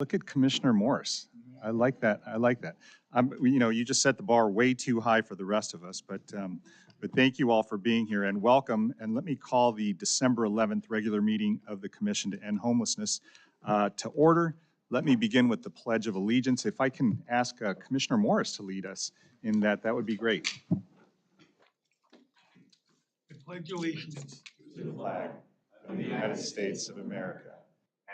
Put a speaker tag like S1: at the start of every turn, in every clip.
S1: Look at Commissioner Morris. I like that. I like that. You just set the bar way too high for the rest of us, but thank you all for being here and welcome. And let me call the December 11th regular meeting of the Commission to End Homelessness to order. Let me begin with the Pledge of Allegiance. If I can ask Commissioner Morris to lead us in that, that would be great.
S2: I pledge allegiance
S1: To the flag of the United States of America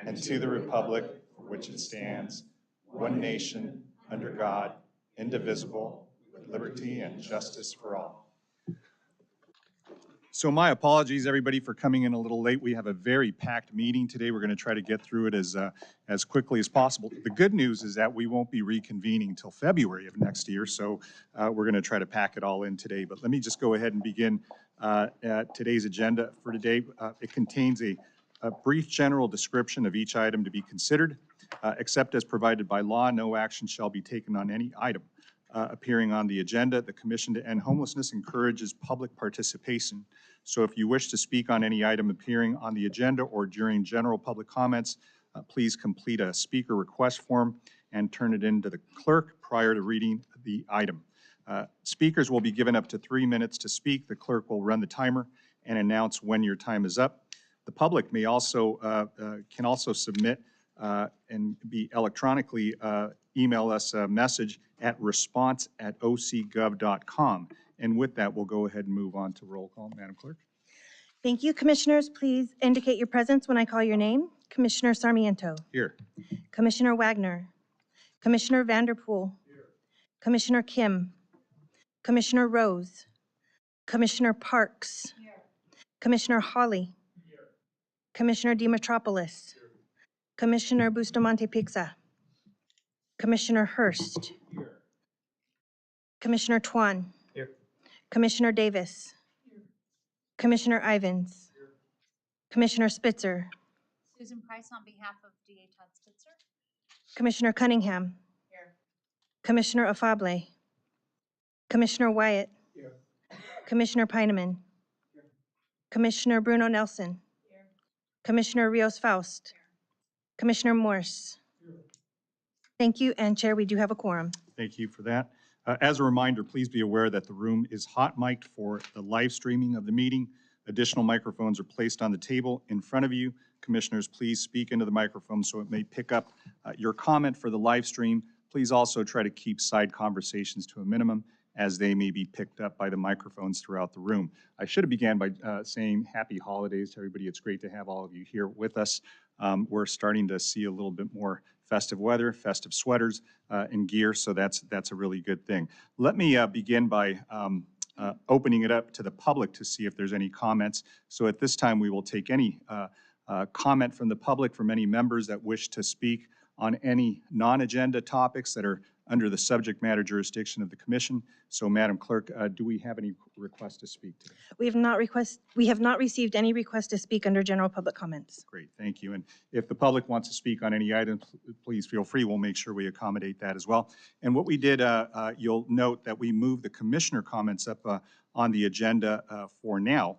S1: and to the republic for which it stands, one nation, under God, indivisible, with liberty and justice for all. So my apologies, everybody, for coming in a little late. We have a very packed meeting today. We're going to try to get through it as quickly as possible. The good news is that we won't be reconvening until February of next year, so we're going to try to pack it all in today. But let me just go ahead and begin today's agenda for today. It contains a brief general description of each item to be considered. Except as provided by law, no action shall be taken on any item appearing on the agenda. The Commission to End Homelessness encourages public participation. So if you wish to speak on any item appearing on the agenda or during general public comments, please complete a speaker request form and turn it in to the clerk prior to reading the item. Speakers will be given up to 3 minutes to speak. The clerk will run the timer and announce when your time is up. The public may also can also submit and be electronically email us a message at response@ocgov.com. And with that, we'll go ahead and move on to roll call. Madam Clerk.
S3: Thank you. Commissioners, please indicate your presence when I call your name. Commissioner Sarmiento.
S1: Here.
S3: Commissioner Wagner. Commissioner Vanderpool. Here. Commissioner Kim. Commissioner Rose. Commissioner Parks. Here. Commissioner Hawley. Here. Commissioner DiMitropoulos. Here. Commissioner Bustamante Pixa. Commissioner Hurst. Here. Commissioner Twan.
S2: Here.
S3: Commissioner Davis. Here. Commissioner Ivins. Here. Commissioner Spitzer.
S4: Susan Price on behalf of DA Todd Spitzer.
S3: Commissioner Cunningham.
S4: Here.
S3: Commissioner Afable. Commissioner Wyatt.
S2: Here.
S3: Commissioner Peineman.
S2: Here.
S3: Commissioner Bruno Nelson.
S4: Here.
S3: Commissioner Rios Faust.
S4: Here.
S3: Commissioner Morse.
S2: Here.
S3: Thank you, and Chair, we do have a quorum.
S1: Thank you for that. As a reminder, please be aware that the room is hot mic'd for the live streaming of the meeting. Additional microphones are placed on the table in front of you. Commissioners, please speak into the microphone so it may pick up your comment for the live stream. Please also try to keep side conversations to a minimum as they may be picked up by the microphones throughout the room. I should have began by saying happy holidays to everybody. It's great to have all of you here with us. We're starting to see a little bit more festive weather, festive sweaters and gear, so that's a really good thing. Let me begin by opening it up to the public to see if there's any comments. So at this time, we will take any comment from the public, from any members that wish to speak on any non-agenda topics that are under the subject matter jurisdiction of the Commission. So, Madam Clerk, do we have any requests to speak today?
S3: We have not received any request to speak under general public comments.
S1: Great, thank you. And if the public wants to speak on any items, please feel free. We'll make sure we accommodate that as well. And what we did, you'll note that we moved the commissioner comments up on the agenda for now,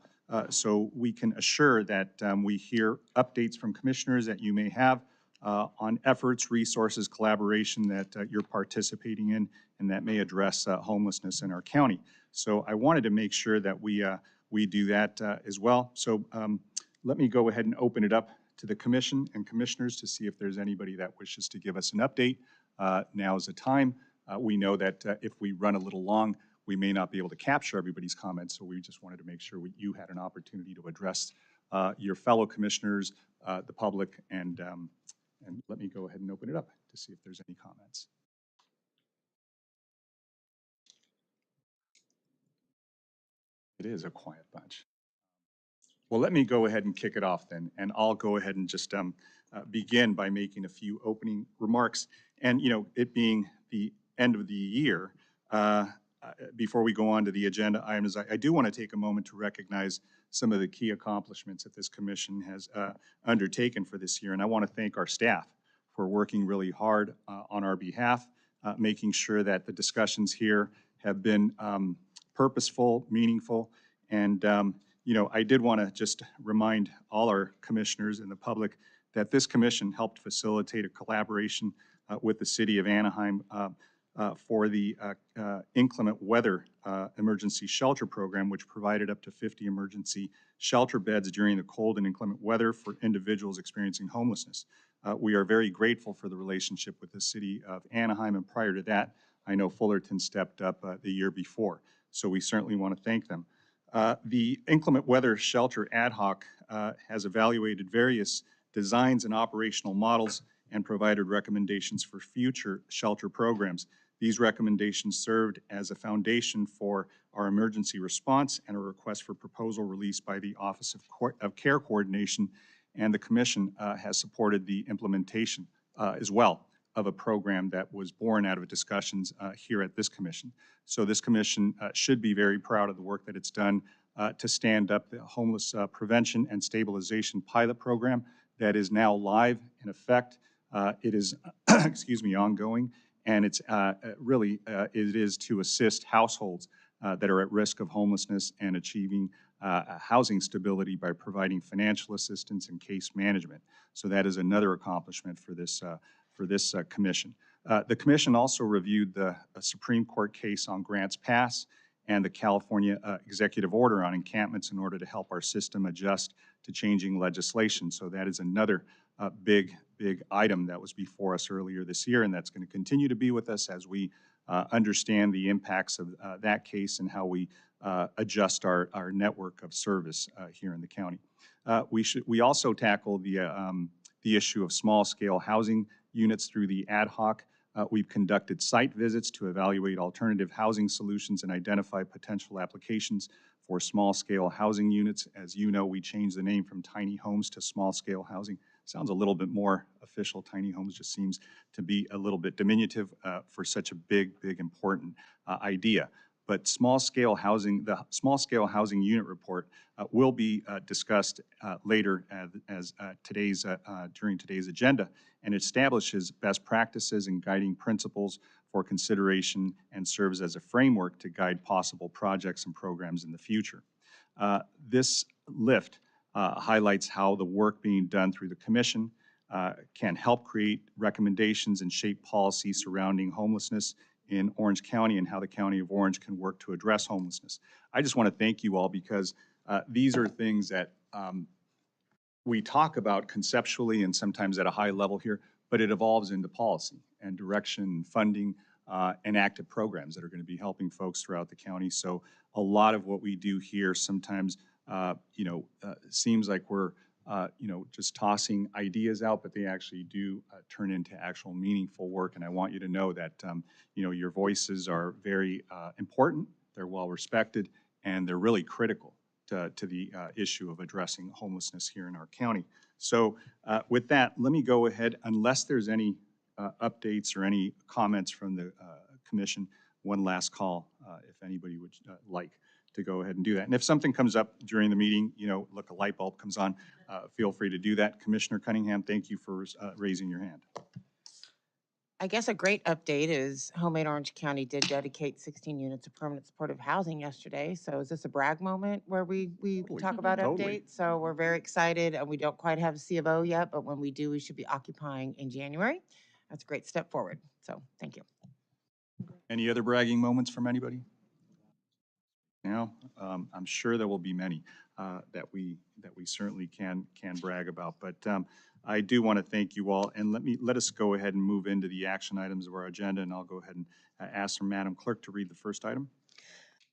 S1: so we can assure that we hear updates from commissioners that you may have on efforts, resources, collaboration that you're participating in and that may address homelessness in our county. So I wanted to make sure that we do that as well. So let me go ahead and open it up to the Commission and Commissioners to see if there's anybody that wishes to give us an update. Now is the time. We know that if we run a little long, we may not be able to capture everybody's comments, so we just wanted to make sure you had an opportunity to address your fellow commissioners, the public, and let me go ahead and open it up to see if there's any comments. It is a quiet bunch. Well, let me go ahead and kick it off then, and I'll go ahead and just begin by making a few opening remarks. And, you know, it being the end of the year, before we go on to the agenda items, I do want to take a moment to recognize some of the key accomplishments that this commission has undertaken for this year. And I want to thank our staff for working really hard on our behalf, making sure that the discussions here have been purposeful, meaningful. And, you know, I did want to just remind all our commissioners and the public that this commission helped facilitate a collaboration with the city of Anaheim for the inclement weather emergency shelter program, which provided up to 50 emergency shelter beds during the cold and inclement weather for individuals experiencing homelessness. We are very grateful for the relationship with the city of Anaheim, and prior to that, I know Fullerton stepped up the year before, so we certainly want to thank them. The inclement weather shelter ad hoc has evaluated various designs and operational models and provided recommendations for future shelter programs. These recommendations served as a foundation for our emergency response and a request for proposal released by the Office of Care Coordination, and the Commission has supported the implementation as well of a program that was born out of discussions here at this Commission. So this Commission should be very proud of the work that it's done to stand up the homeless prevention and stabilization pilot program that is now live in effect. It is, excuse me, ongoing, and it's really, it is to assist households that are at risk of homelessness and achieving housing stability by providing financial assistance and case management. So that is another accomplishment for this commission. The commission also reviewed the Supreme Court case on Grants Pass and the California executive order on encampments in order to help our system adjust to changing legislation. So that is another big item that was before us earlier this year, and that's going to continue to be with us as we understand the impacts of that case and how we adjust our network of service here in the county. We also tackle the issue of small-scale housing units through the ad hoc. We've conducted site visits to evaluate alternative housing solutions and identify potential applications for small-scale housing units. As you know, we changed the name from tiny homes to small-scale housing. Sounds a little bit more official. Tiny homes just seems to be a little bit diminutive for such a big, important idea. But small-scale housing, the small-scale housing unit report will be discussed later as during today's agenda, and it establishes best practices and guiding principles for consideration and serves as a framework to guide possible projects and programs in the future. This lift highlights how the work being done through the commission can help create recommendations and shape policy surrounding homelessness in Orange County and how the County of Orange can work to address homelessness. I just want to thank you all because these are things that we talk about conceptually and sometimes at a high level here, but it evolves into policy and direction and funding and active programs that are going to be helping folks throughout the county. So a lot of what we do here sometimes seems like we're just tossing ideas out, but they actually do turn into actual meaningful work. And I want you to know that, your voices are very important, they're well respected, and they're really critical to the issue of addressing homelessness here in our county. So with that, let me go ahead, unless there's any updates or any comments from the commission, one last call if anybody would like to go ahead and do that. And if something comes up during the meeting, look, a light bulb comes on, feel free to do that. Commissioner Cunningham, thank you for raising your hand.
S5: I guess a great update is Homemade Orange County did dedicate 16 units of permanent supportive housing yesterday. So is this a brag moment where we
S1: Totally.
S5: talk about
S1: Totally.
S5: updates? So we're very excited, and we don't quite have a C of O yet, but when we do, we should be occupying in January. That's a great step forward. So thank you.
S1: Any other bragging moments from anybody? I'm sure there will be many that we certainly can brag about. But I do want to thank you all, and let us go ahead and move into the action items of our agenda, and I'll go ahead and ask Madam Clerk to read the first item.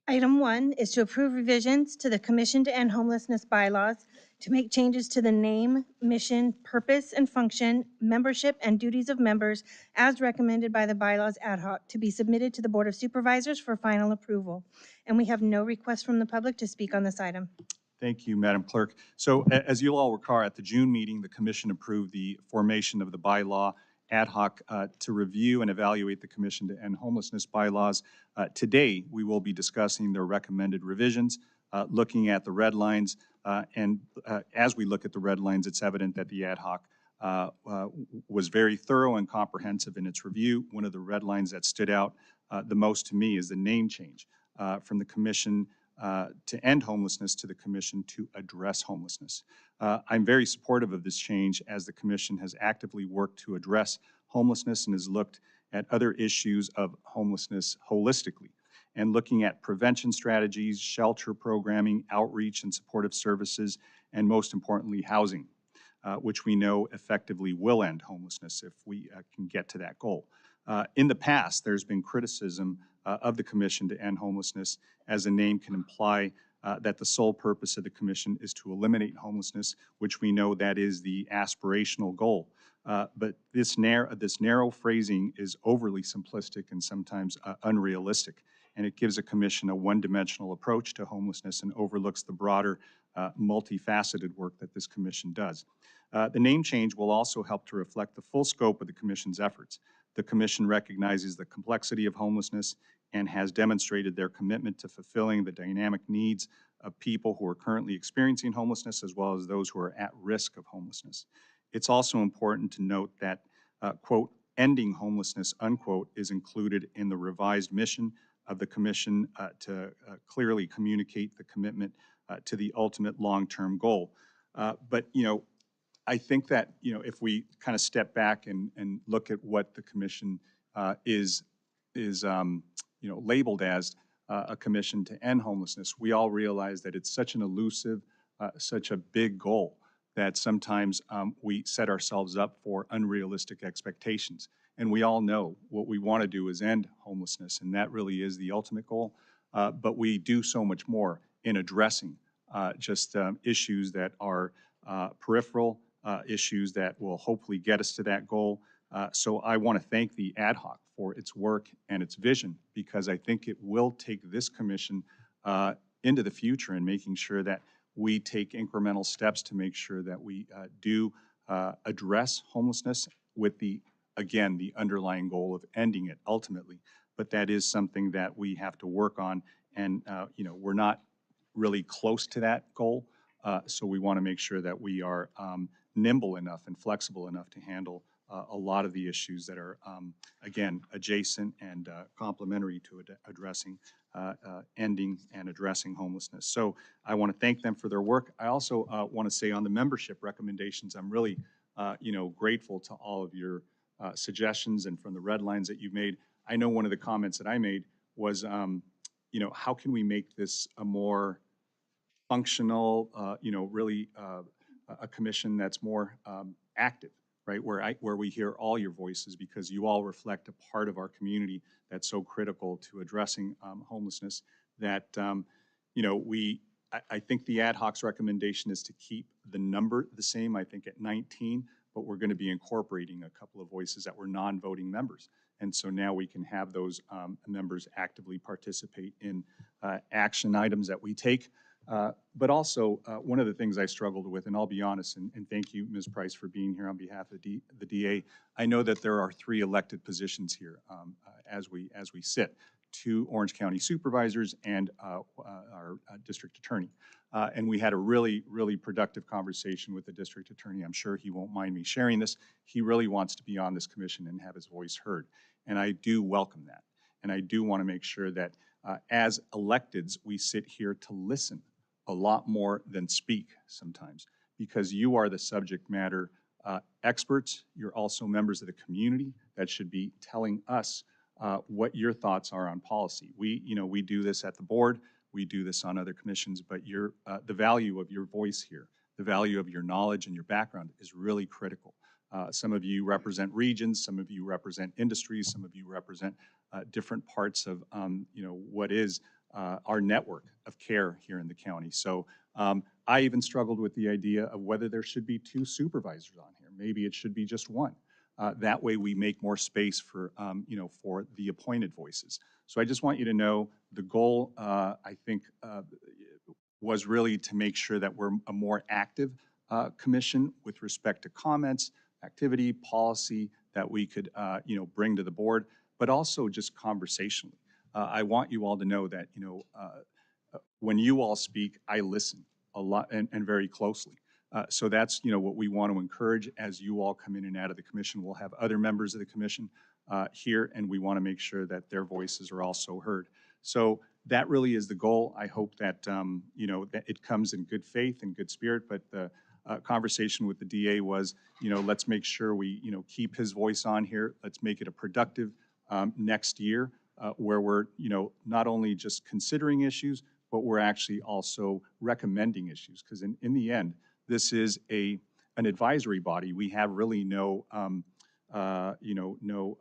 S3: Item 1 is to approve revisions to the Commission to End Homelessness bylaws to make changes to the name, mission, purpose, and function, membership, and duties of members as recommended by the bylaws ad hoc to be submitted to the Board of Supervisors for final approval. And we have no requests from the public to speak on this item.
S1: Thank you, Madam Clerk. So as you'll all recall, at the June meeting, the Commission approved the formation of the bylaw ad hoc to review and evaluate the Commission to End Homelessness bylaws. Today, we will be discussing the recommended revisions, looking at the red lines, and as we look at the red lines, it's evident that the ad hoc was very thorough and comprehensive in its review. One of the red lines that stood out the most to me is the name change from the Commission to end homelessness to the commission to address homelessness. I'm very supportive of this change as the commission has actively worked to address homelessness and has looked at other issues of homelessness holistically and looking at prevention strategies, shelter programming, outreach and supportive services, and most importantly, housing, which we know effectively will end homelessness if we can get to that goal. In the past, there's been criticism of the Commission to End Homelessness, as the name can imply that the sole purpose of the Commission is to eliminate homelessness, which we know that is the aspirational goal. But this narrow phrasing is overly simplistic and sometimes unrealistic, and it gives a Commission a one-dimensional approach to homelessness and overlooks the broader, multifaceted work that this Commission does. The name change will also help to reflect the full scope of the Commission's efforts. The Commission recognizes the complexity of homelessness and has demonstrated their commitment to fulfilling the dynamic needs of people who are currently experiencing homelessness as well as those who are at risk of homelessness. It's also important to note that, quote, ending homelessness, unquote, is included in the revised mission of the Commission to clearly communicate the commitment to the ultimate long-term goal. But, you know, I think that, you know, if we kind of step back and look at what the commission is you know, labeled as a commission to end homelessness, we all realize that it's such an elusive, such a big goal that sometimes we set ourselves up for unrealistic expectations. And we all know what we want to do is end homelessness, and that really is the ultimate goal. But we do so much more in addressing just issues that are peripheral, issues that will hopefully get us to that goal. So I want to thank the ad hoc for its work and its vision, because I think it will take this commission into the future in making sure that we take incremental steps to make sure that we do address homelessness with again, the underlying goal of ending it ultimately. But that is something that we have to work on, and you know, we're not really close to that goal. So we want to make sure that we are nimble enough and flexible enough to handle a lot of the issues that are, again, adjacent and complementary to addressing, ending and addressing homelessness. So I want to thank them for their work. I also want to say on the membership recommendations, I'm really, you know, grateful to all of your suggestions and from the red lines that you've made. I know one of the comments that I made was, you know, how can we make this a more functional, you know, really a commission that's more active, right? Where we hear all your voices, because you all reflect a part of our community that's so critical to addressing homelessness that, you know, I think the ad hoc's recommendation is to keep the number the same, I think at 19, but we're going to be incorporating a couple of voices that were non-voting members. And so now we can have those members actively participate in action items that we take. But also, one of the things I struggled with, and I'll be honest, and thank you, Ms. Price, for being here on behalf of the DA. I know that there are 3 elected positions here as we sit, 2 Orange County supervisors and our district attorney. And we had a really, really productive conversation with the district attorney. I'm sure he won't mind me sharing this. He really wants to be on this commission and have his voice heard. And I do welcome that. And I do want to make sure that as electeds, we sit here to listen a lot more than speak sometimes, because you are the subject matter experts. You're also members of the community that should be telling us what your thoughts are on policy. We do this at the board, we do this on other commissions, but the value of your voice here, the value of your knowledge and your background is really critical. Some of you represent regions, some of you represent industries, some of you represent different parts of what is our network of care here in the county. So I even struggled with the idea of whether there should be 2 supervisors on here. Maybe it should be just 1. That way we make more space for, for the appointed voices. So I just want you to know the goal, I think, was really to make sure that we're a more active commission with respect to comments, activity, policy that we could, bring to the board, but also just conversationally. I want you all to know that, when you all speak, I listen a lot and very closely. So that's, what we want to encourage as you all come in and out of the commission. We'll have other members of the commission here, and we want to make sure that their voices are also heard. So That really is the goal. I hope that, you know, that it comes in good faith and good spirit, but the conversation with the DA was, you know, let's make sure we, you know, keep his voice on here. Let's make it a productive next year where we're, you know, not only just considering issues, but we're actually also recommending issues. Because in the end, this is an advisory body. We have really no, you know, no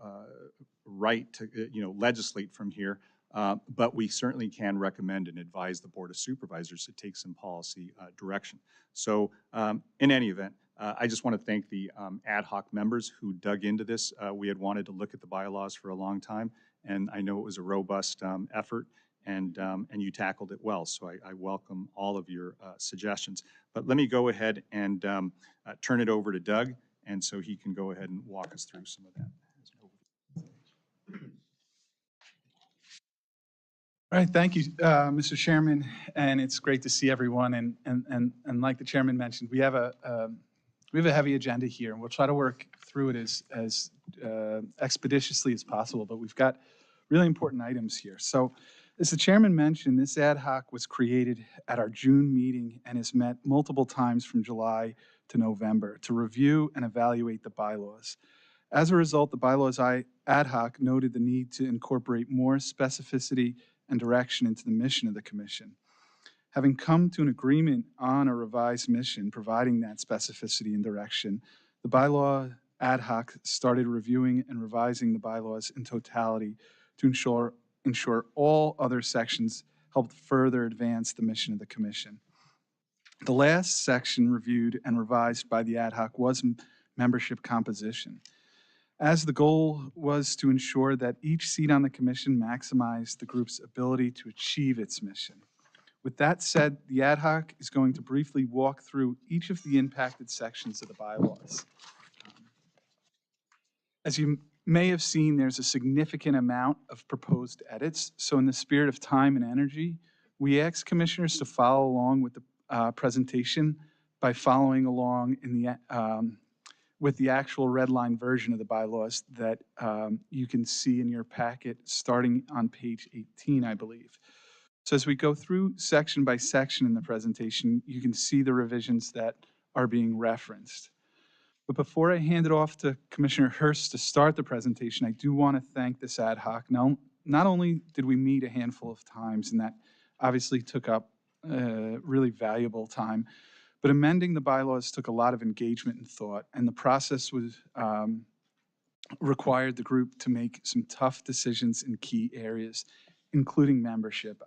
S1: right to, you know, legislate from here. But we certainly can recommend and advise the Board of Supervisors to take some policy direction. So in any event, I just want to thank the ad hoc members who dug into this. We had wanted to look at the bylaws for a long time, and I know it was a robust effort, and you tackled it well. So I welcome all of your suggestions. But let me go ahead and turn it over to Doug, and so he can go ahead and walk us through some of that.
S6: All right, thank you, Mr. Chairman, and it's great to see everyone. And like the chairman mentioned, we have a heavy agenda here, and we'll try to work through it as expeditiously as possible. But we've got really important items here. So, as the chairman mentioned, this ad hoc was created at our June meeting and has met multiple times from July to November to review and evaluate the bylaws. As a result, the bylaws ad hoc noted the need to incorporate more specificity and direction into the mission of the commission. Having come to an agreement on a revised mission providing that specificity and direction, the bylaw ad hoc started reviewing and revising the bylaws in totality to ensure all other sections helped further advance the mission of the commission. The last section reviewed and revised by the ad hoc was membership composition, as the goal was to ensure that each seat on the commission maximized the group's ability to achieve its mission. With that said, the ad hoc is going to briefly walk through each of the impacted sections of the bylaws. As you may have seen, there's a significant amount of proposed edits. So in the spirit of time and energy, we ask commissioners to follow along with the presentation by following along in the with the actual red line version of the bylaws that you can see in your packet starting on page 18, I believe. So as we go through section by section in the presentation, you can see the revisions that are being referenced. But before I hand it off to Commissioner Hurst to start the presentation, I do want to thank this ad hoc. Now, not only did we meet a handful of times, and that obviously took up really valuable time, but amending the bylaws took a lot of engagement and thought, and the process was required the group to make some tough decisions in key areas, including membership.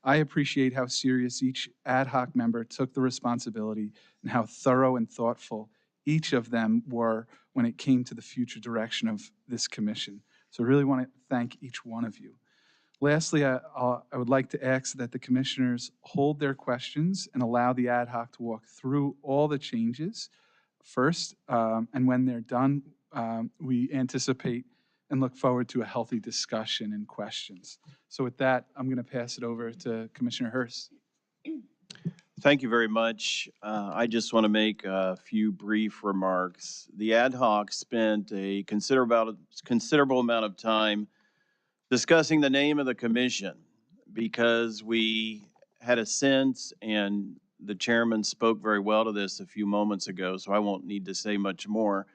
S6: I appreciate how serious each ad hoc member took the responsibility and how thorough and thoughtful each of them were when it came to the future direction of this commission. So I really want to thank each one of you. Lastly, I would like to ask that the commissioners hold their questions and allow the ad hoc to walk through all the changes first, and when they're done, we anticipate and look forward to a healthy discussion and questions. So with that, I'm going to pass it over to Commissioner Hurst.
S7: Thank you very much. I just want to make a few brief remarks. The ad hoc spent a considerable amount of time discussing the name of the commission because we had a sense, and the chairman spoke very well to this a few moments ago, so I won't need to say much more.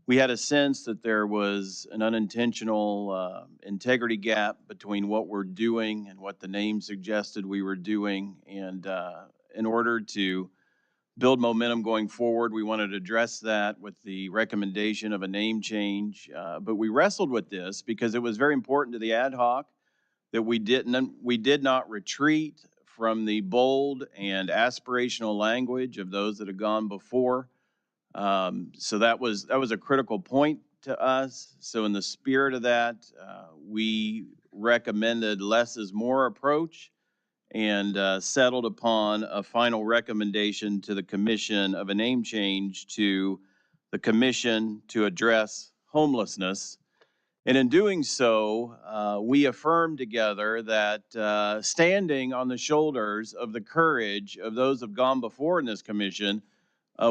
S7: We had a sense that there was an unintentional integrity gap between what we're doing and what the name suggested we were doing. And in order to build momentum going forward, we wanted to address that with the recommendation of a name change. But we wrestled with this because it was very important to the ad hoc that we did not retreat from the bold and aspirational language of those that had gone before. So that was a critical point to us. So in the spirit of that, we recommended less is more approach and settled upon a final recommendation to the commission of a name change to the Commission to Address Homelessness. And in doing so, we affirmed together that standing on the shoulders of the courage of those who have gone before in this commission,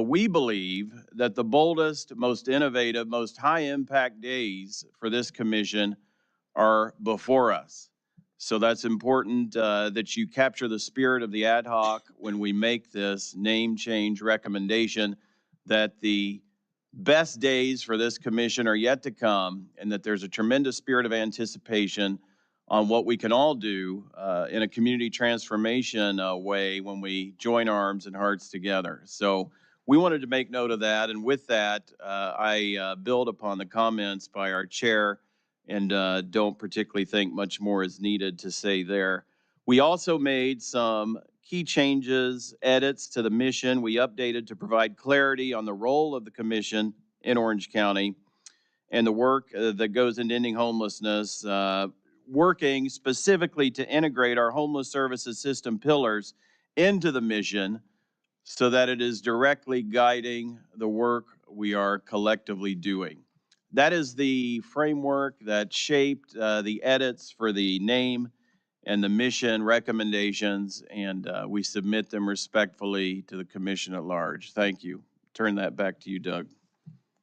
S7: we believe that the boldest, most innovative, most high-impact days for this commission are before us. So that's important that you capture the spirit of the ad hoc when we make this name change recommendation, that the best days for this commission are yet to come, and that there's a tremendous spirit of anticipation on what we can all do in a community transformation way when we join arms and hearts together. So we wanted to make note of that. And with that, I build upon the comments by our chair and don't particularly think much more is needed to say there. We also made some key changes, edits to the mission. We updated to provide clarity on the role of the commission in Orange County and the work that goes into ending homelessness, working specifically to integrate our homeless services system pillars into the mission so that it is directly guiding the work we are collectively doing. That is the framework that shaped the edits for the name and the mission recommendations, and we submit them respectfully to the commission at large. Thank you. Turn that back to you, Doug.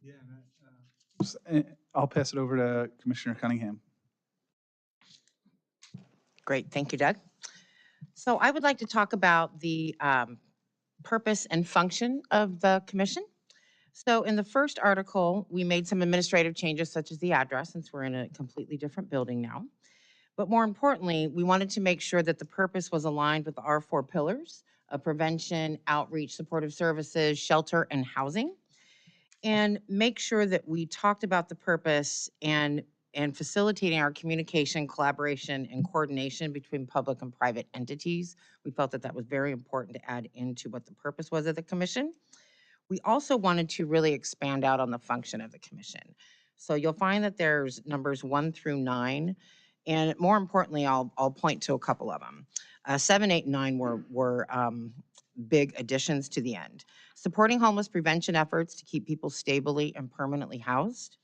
S6: Yeah, I'll pass it over to Commissioner Cunningham.
S5: Great, thank you, Doug. So I would like to talk about the purpose and function of the commission. So in the first article, we made some administrative changes such as the address, since we're in a completely different building now. But more importantly, we wanted to make sure that the purpose was aligned with our 4 pillars of prevention, outreach, supportive services, shelter, and housing. And make sure that we talked about the purpose and facilitating our communication, collaboration, and coordination between public and private entities. We felt that that was very important to add into what the purpose was of the commission. We also wanted to really expand out on the function of the commission. So you'll find that there's numbers 1 through 9, and more importantly, I'll point to a couple of them. 7, 8, and 9 were big additions to the end. Supporting homeless prevention efforts to keep people stably and permanently housed.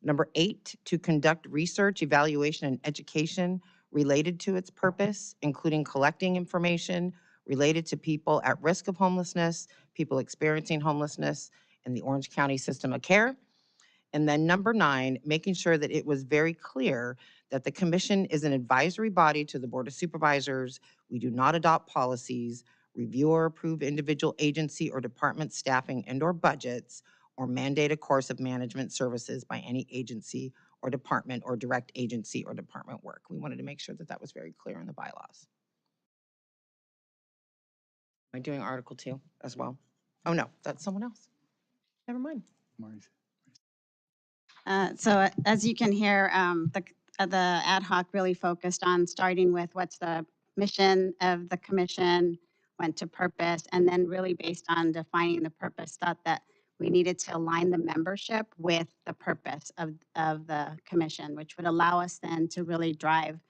S5: Number 8, to conduct research, evaluation, and education related to its purpose, including collecting information related to people at risk of homelessness, people experiencing homelessness, and the Orange County system of care. And then number 9, making sure that it was very clear that the commission is an advisory body to the Board of Supervisors. We do not adopt policies, review or approve individual agency or department staffing and/or budgets, or mandate a course of management services by any agency or department or direct agency or department work. We wanted to make sure that that was very clear in the bylaws. Am I doing Article 2 as well? Oh, no, that's someone else. Never mind.
S6: Maurice.
S8: So as you can hear, the ad hoc really focused on starting with what's the mission of the commission, went to purpose, and then really based on defining the purpose, thought that we needed to align the membership with the purpose of the commission, which would allow us then to really drive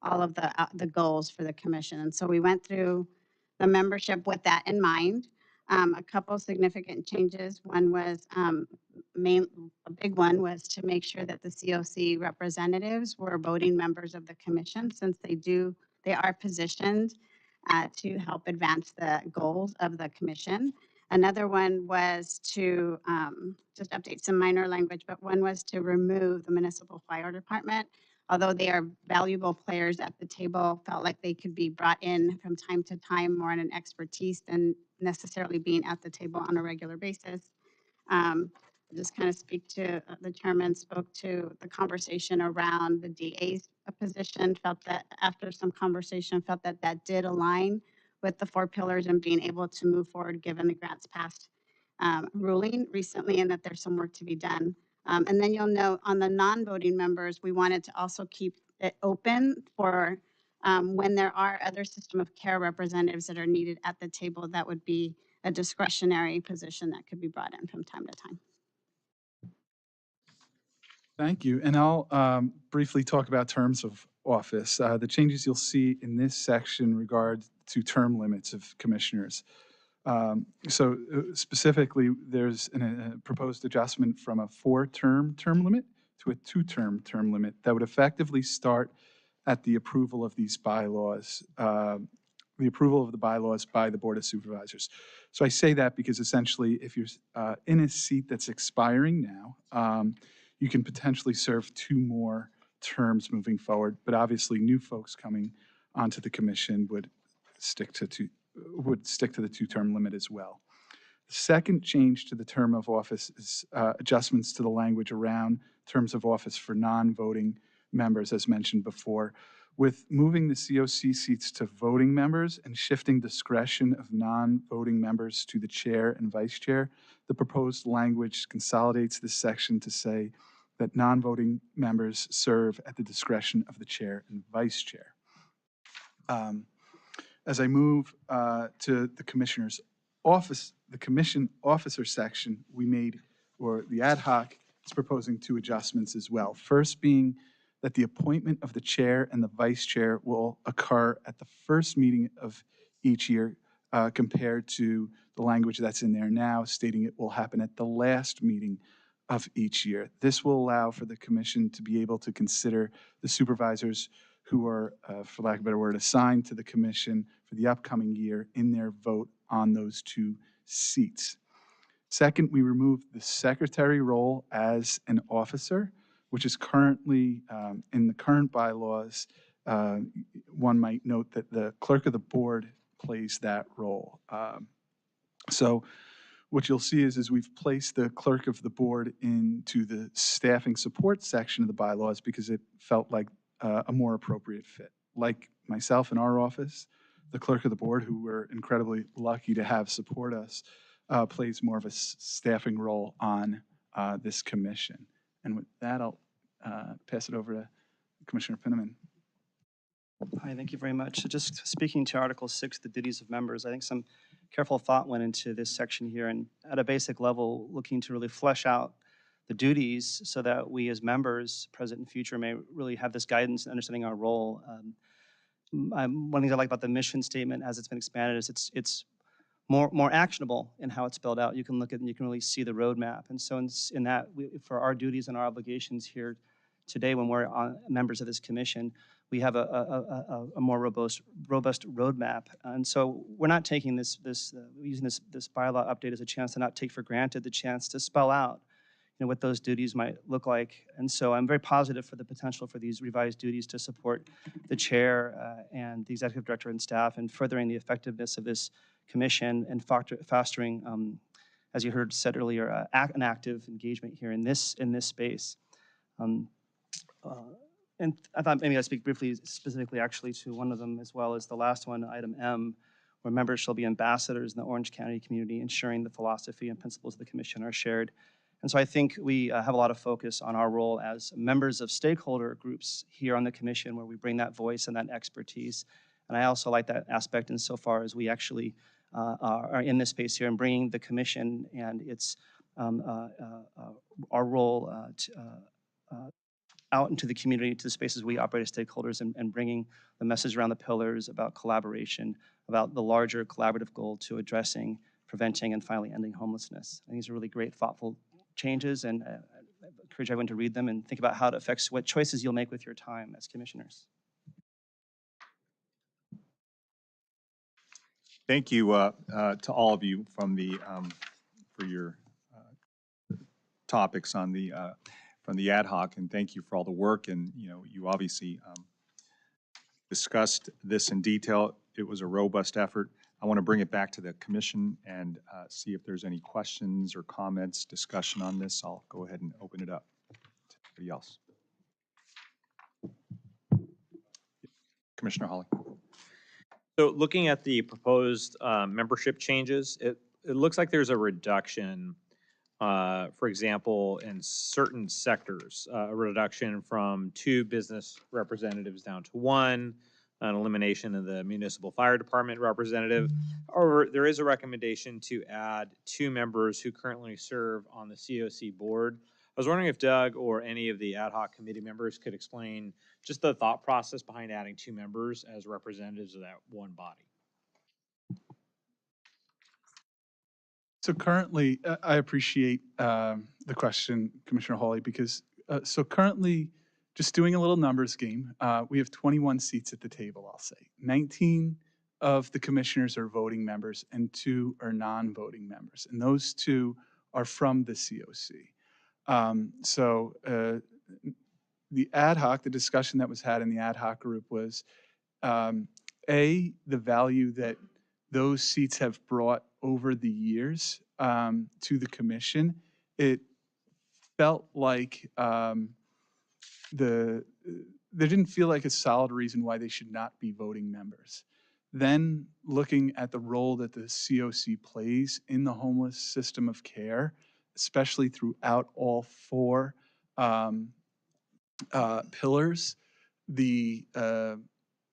S8: all of the goals for the commission. And so we went through the membership with that in mind. A couple significant changes. One was a big one was to make sure that the COC representatives were voting members of the commission, since they are positioned to help advance the goals of the commission. Another one was to just update some minor language, but one was to remove the municipal fire department. Although they are valuable players at the table, felt like they could be brought in from time to time more in an expertise than necessarily being at the table on a regular basis. Just kind of speak to, the chairman spoke to the conversation around the DA's position, felt that after some conversation, felt that that did align with the 4 pillars and being able to move forward given the grants passed ruling recently, and that there's some work to be done. And then you'll note on the non-voting members, we wanted to also keep it open for when there are other system of care representatives that are needed at the table, that would be a discretionary position that could be brought in from time to time.
S6: Thank you. And I'll briefly talk about terms of office. The changes you'll see in this section regard to term limits of commissioners. So specifically, there's a proposed adjustment from a 4-term term limit to a 2-term term limit that would effectively start at the approval of these bylaws, the approval of the bylaws by the Board of Supervisors. So I say that because essentially, if you're in a seat that's expiring now, you can potentially serve 2 more terms moving forward, but obviously new folks coming onto the commission would stick to the two-term limit as well. The second change to the term of office is adjustments to the language around terms of office for non-voting members, as mentioned before. With moving the COC seats to voting members and shifting discretion of non-voting members to the chair and vice chair, the proposed language consolidates this section to say that non-voting members serve at the discretion of the chair and vice chair. As I move to the commissioner's office, the commission officer section, the ad hoc is proposing two adjustments as well. First being that the appointment of the chair and the vice chair will occur at the first meeting of each year compared to the language that's in there now stating it will happen at the last meeting of each year. This will allow for the commission to be able to consider the supervisors who are, for lack of a better word, assigned to the commission for the upcoming year in their vote on those two seats. Second, we removed the secretary role as an officer, which is currently in the current bylaws. One might note that the clerk of the board plays that role. So what you'll see is we've placed the clerk of the board into the staffing support section of the bylaws because it felt like a more appropriate fit. Like myself in our office, the clerk of the board, who we're incredibly lucky to have support us, plays more of a staffing role on this commission. And with that, I'll pass it over to Commissioner Pinnaman.
S9: Hi, thank you very much. So just speaking to Article 6, the duties of members, I think some careful thought went into this section here, and at a basic level, looking to really flesh out the duties so that we as members, present and future, may really have this guidance and understanding our role. One of the things I like about the mission statement as it's been expanded is it's more actionable in how it's spelled out. You can look at it and you can really see the roadmap. And so in that, for our duties and our obligations here today when we're members of this commission, we have a more robust roadmap. And so we're not taking using this bylaw update as a chance to not take for granted the chance to spell out what those duties might look like. And so I'm very positive for the potential for these revised duties to support the chair and the executive director and staff in furthering the effectiveness of this commission and fostering, as you heard said earlier, an active engagement here in this space. And I thought maybe I'd speak briefly, specifically actually to one of them as well as the last one, item M, where members shall be ambassadors in the Orange County community, ensuring the philosophy and principles of the commission are shared. And so I think we have a lot of focus on our role as members of stakeholder groups here on the commission, where we bring that voice and that expertise. And I also like that aspect insofar as we actually are in this space here and bringing the commission and its our role out into the community, to the spaces we operate as stakeholders, and bringing the message around the pillars about collaboration, about the larger collaborative goal to addressing, preventing, and finally ending homelessness. I think these are really great, thoughtful changes, and I encourage everyone to read them and think about how it affects what choices you'll make with your time as commissioners.
S1: Thank you to all of you from for your topics on from the ad hoc, and thank you for all the work. And you obviously discussed this in detail. It was a robust effort. I want to bring it back to the commission and see if there's any questions or comments, discussion on this. I'll go ahead and open it up to anybody else. Commissioner Hawley.
S10: So looking at the proposed membership changes, it looks like there's a reduction, for example, in certain sectors, a reduction from 2 business representatives down to 1, an elimination of the municipal fire department representative. However, there is a recommendation to add 2 members who currently serve on the COC board. I was wondering if Doug or any of the ad hoc committee members could explain just the thought process behind adding 2 members as representatives of that one body.
S6: So currently, I appreciate the question, Commissioner Hawley, because so currently, just doing a little numbers game, we have 21 seats at the table, I'll say. 19 of the commissioners are voting members and 2 are non-voting members. And those 2 are from the COC. So the ad hoc, the discussion that was had in the ad hoc group was, A, the value that those seats have brought over the years to the commission. It felt like there didn't feel like a solid reason why they should not be voting members. Then looking at the role that the COC plays in the homeless system of care, especially throughout all four pillars,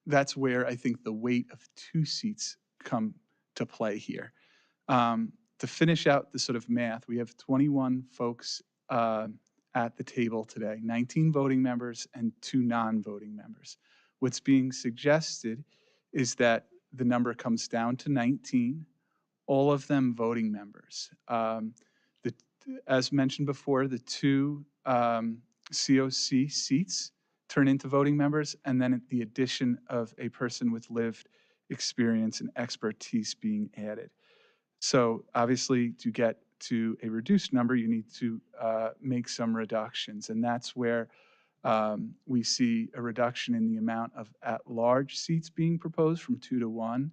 S6: that's where I think the weight of 2 seats come to play here. To finish out the sort of math, we have 21 folks at the table today, 19 voting members and 2 non-voting members. What's being suggested is that the number comes down to 19, all of them voting members. As mentioned before, the 2 COC seats turn into voting members, and then the addition of a person with lived experience and expertise being added. So obviously, to get to a reduced number, you need to make some reductions, and that's where we see a reduction in the amount of at-large seats being proposed from 2 to 1.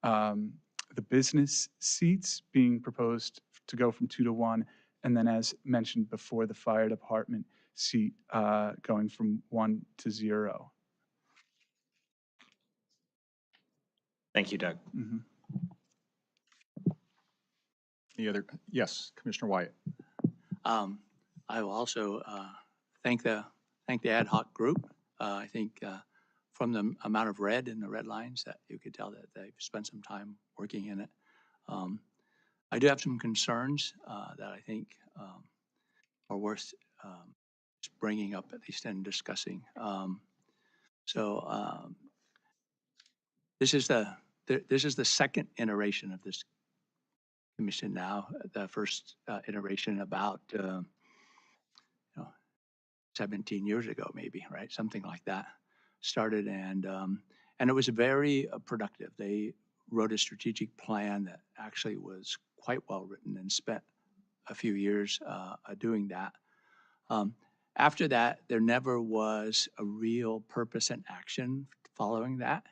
S6: The business seats being proposed to go from 2 to 1, and then as mentioned before, the fire department seat going from 1 to 0.
S10: Thank you, Doug.
S6: Mhm.
S1: Any other, yes, Commissioner Wyatt.
S11: I will also thank the ad hoc group. I think from the amount of red in the red lines that you could tell that they've spent some time working in it. I do have some concerns that I think are worth just bringing up, at least and discussing. This is the second iteration of this commission now. The first iteration about 17 years ago, maybe, right? Something like that started, and it was very productive. They wrote a strategic plan that actually was quite well written and spent a few years doing that. After that, there never was a real purpose and action following that,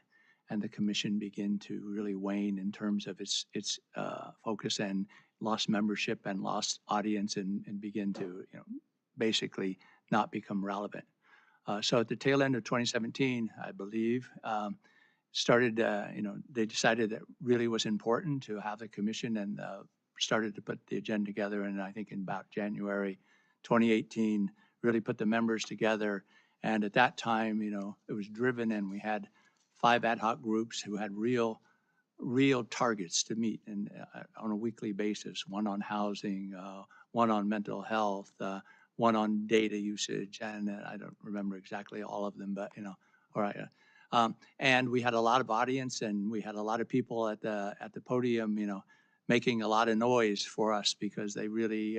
S11: and the commission began to really wane in terms of its focus, and lost membership and lost audience, and begin to basically not become relevant. So at the tail end of 2017, I believe, started, they decided that really was important to have the commission, and started to put the agenda together. And I think in about January 2018, really put the members together. And at that time, it was driven, and we had 5 ad hoc groups who had real targets to meet, and on a weekly basis, one on housing, one on mental health, one on data usage, and I don't remember exactly all of them, but all right. And we had a lot of audience, and we had a lot of people at the podium, making a lot of noise for us, because they really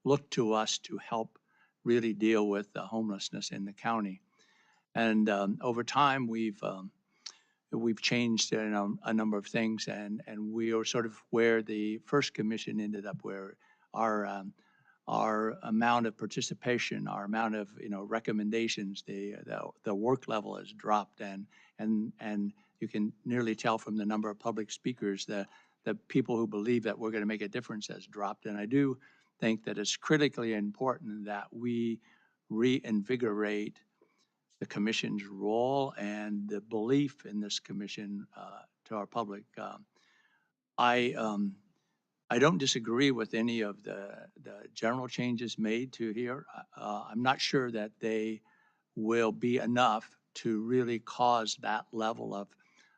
S11: looked to us to help really deal with the homelessness in the county. And over time, we've changed a number of things, and we are sort of where the first commission ended up, where our amount of participation, our amount of recommendations, the work level has dropped, and you can nearly tell from the number of public speakers that the people who believe that we're going to make a difference has dropped. And I do think that it's critically important that we reinvigorate the commission's role and the belief in this commission to our public. I don't disagree with any of the general changes made to here. I'm not sure that they will be enough to really cause that level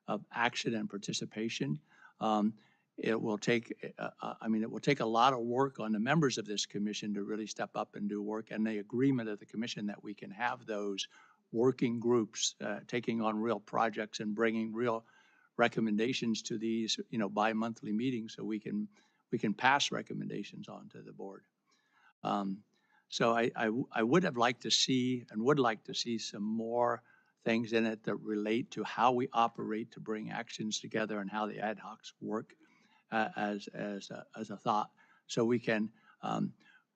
S11: of action and participation. It will take, it will take a lot of work on the members of this commission to really step up and do work, and the agreement of the commission that we can have those working groups taking on real projects and bringing real recommendations to these, bi-monthly meetings, so we can pass recommendations on to the board. So I would have liked to see, and would like to see, some more things in it that relate to how we operate to bring actions together, and how the ad hocs work as a thought, so we can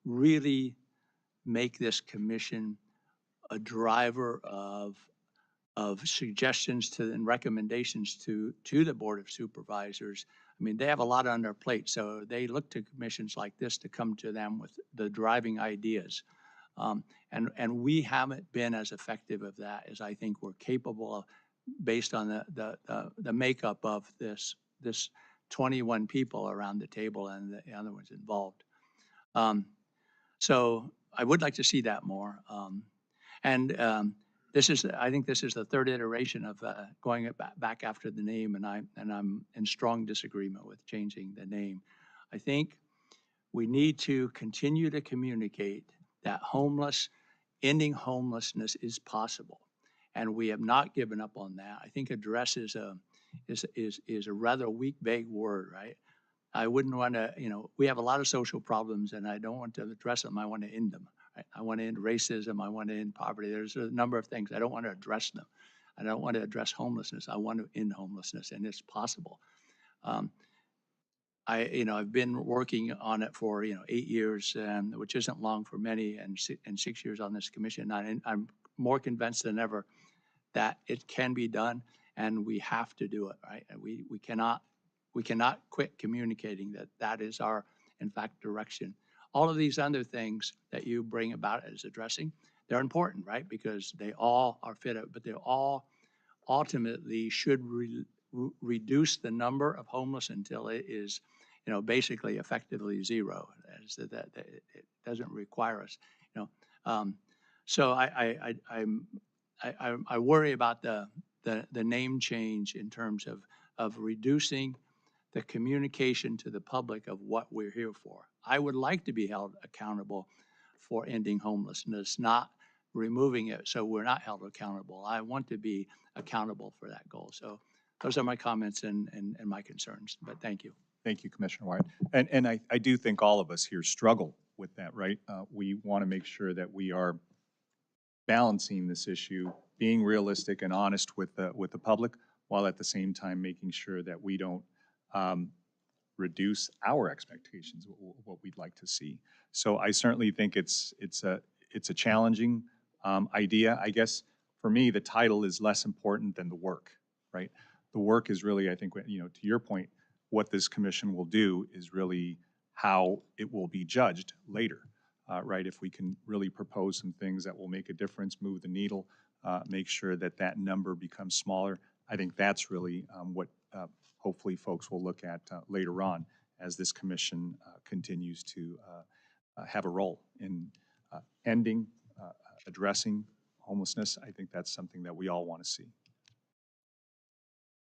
S11: really make this commission a driver of suggestions to and recommendations to the Board of Supervisors. I mean, they have a lot on their plate, so they look to commissions like this to come to them with the driving ideas. And we haven't been as effective of that as I think we're capable of, based on the makeup of this 21 people around the table and the other ones involved. So I would like to see that more. I think this is the third iteration of going back after the name, and I'm in strong disagreement with changing the name. I think we need to continue to communicate that ending homelessness is possible, and we have not given up on that. I think address is a rather weak, vague word, right? I wouldn't want to, we have a lot of social problems, and I don't want to address them. I want to end them. Right? I want to end racism. I want to end poverty. There's a number of things. I don't want to address them. I don't want to address homelessness. I want to end homelessness, and it's possible. I've been working on it for 8 years, which isn't long for many, and 6 years on this commission. I'm more convinced than ever that it can be done, and we have to do it. Right? And we cannot quit communicating that is our, in fact, direction. All of these other things that you bring about as addressing, they're important, right? Because they all are fit up, but they all ultimately should reduce the number of homeless until it is, basically effectively zero. That it doesn't require us, So I worry about the name change in terms of reducing the communication to the public of what we're here for. I would like to be held accountable for ending homelessness, not removing it so we're not held accountable. I want to be accountable for that goal. So those are my comments and my concerns, but thank you.
S1: Thank you, Commissioner Wyatt. And I do think all of us here struggle with that, right? We want to make sure that we are balancing this issue, being realistic and honest with the public, while at the same time making sure that we don't reduce our expectations, what we'd like to see. So I certainly think it's a challenging idea. I guess for me, the title is less important than the work, right? The work is really, I think, to your point, what this commission will do is really how it will be judged later, right? If we can really propose some things that will make a difference, move the needle, make sure that that number becomes smaller, I think that's really what hopefully folks will look at later on as this commission continues to have a role in ending, addressing homelessness. I think that's something that we all want to see.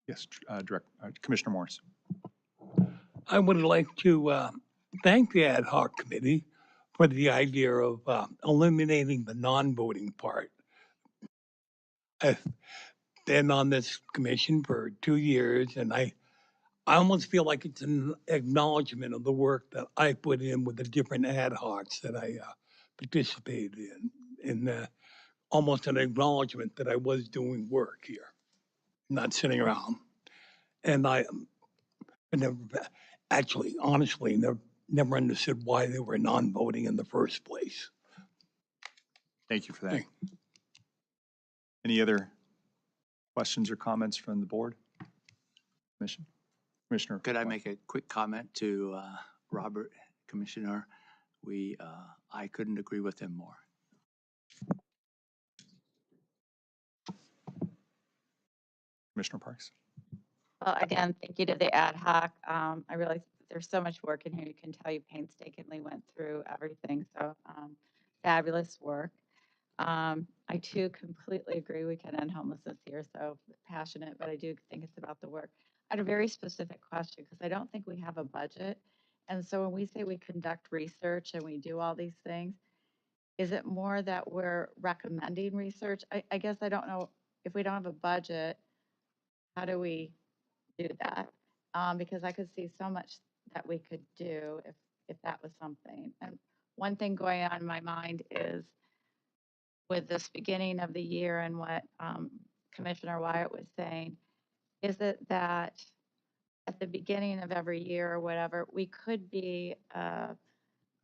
S1: Yes, Commissioner Morris.
S2: I would like to thank the ad hoc committee for the idea of eliminating the non-voting part. I've been on this commission for 2 years, and I almost feel like it's an acknowledgement of the work that I put in with the different ad hocs that I participated in almost an acknowledgement that I was doing work here, not sitting around. And I never, actually, honestly, never understood why they were non-voting in the first place.
S1: Thank you for that. Any other questions or comments from the board? Commissioner?
S11: Could I make a quick comment to Robert, Commissioner? I couldn't agree with him more.
S1: Commissioner Parks?
S12: Well, again, thank you to the ad hoc. I realize there's so much work in here. You can tell you painstakingly went through everything. So fabulous work. I too completely agree we can end homelessness here. So passionate, but I do think it's about the work. I had a very specific question because I don't think we have a budget. And so when we say we conduct research and we do all these things, is it more that we're recommending research? I guess I don't know if we don't have a budget, how do we do that? Because I could see so much that we could do if that was something. And one thing going on in my mind is with this beginning of the year and what Commissioner Wyatt was saying, is it that at the beginning of every year or whatever, we could be a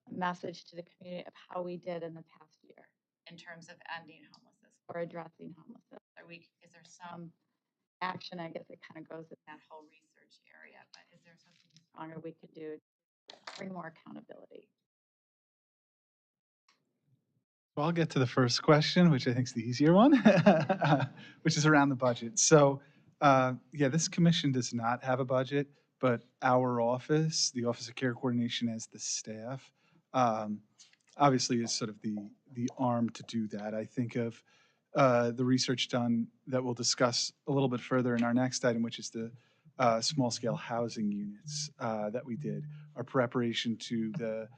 S12: message to the community of how we did in the past year in terms of ending homelessness or addressing homelessness? Is there some action, I guess it kind of goes in that whole research area, but is there something stronger we could do to bring more accountability?
S6: So I'll get to the first question, which I think is the easier one, which is around the budget. So, yeah, this commission does not have a budget, but our office, the Office of Care Coordination as the staff, obviously is sort of the arm to do that. I think of the research done that we'll discuss a little bit further in our next item, which is the small-scale housing units that we did, our preparation to the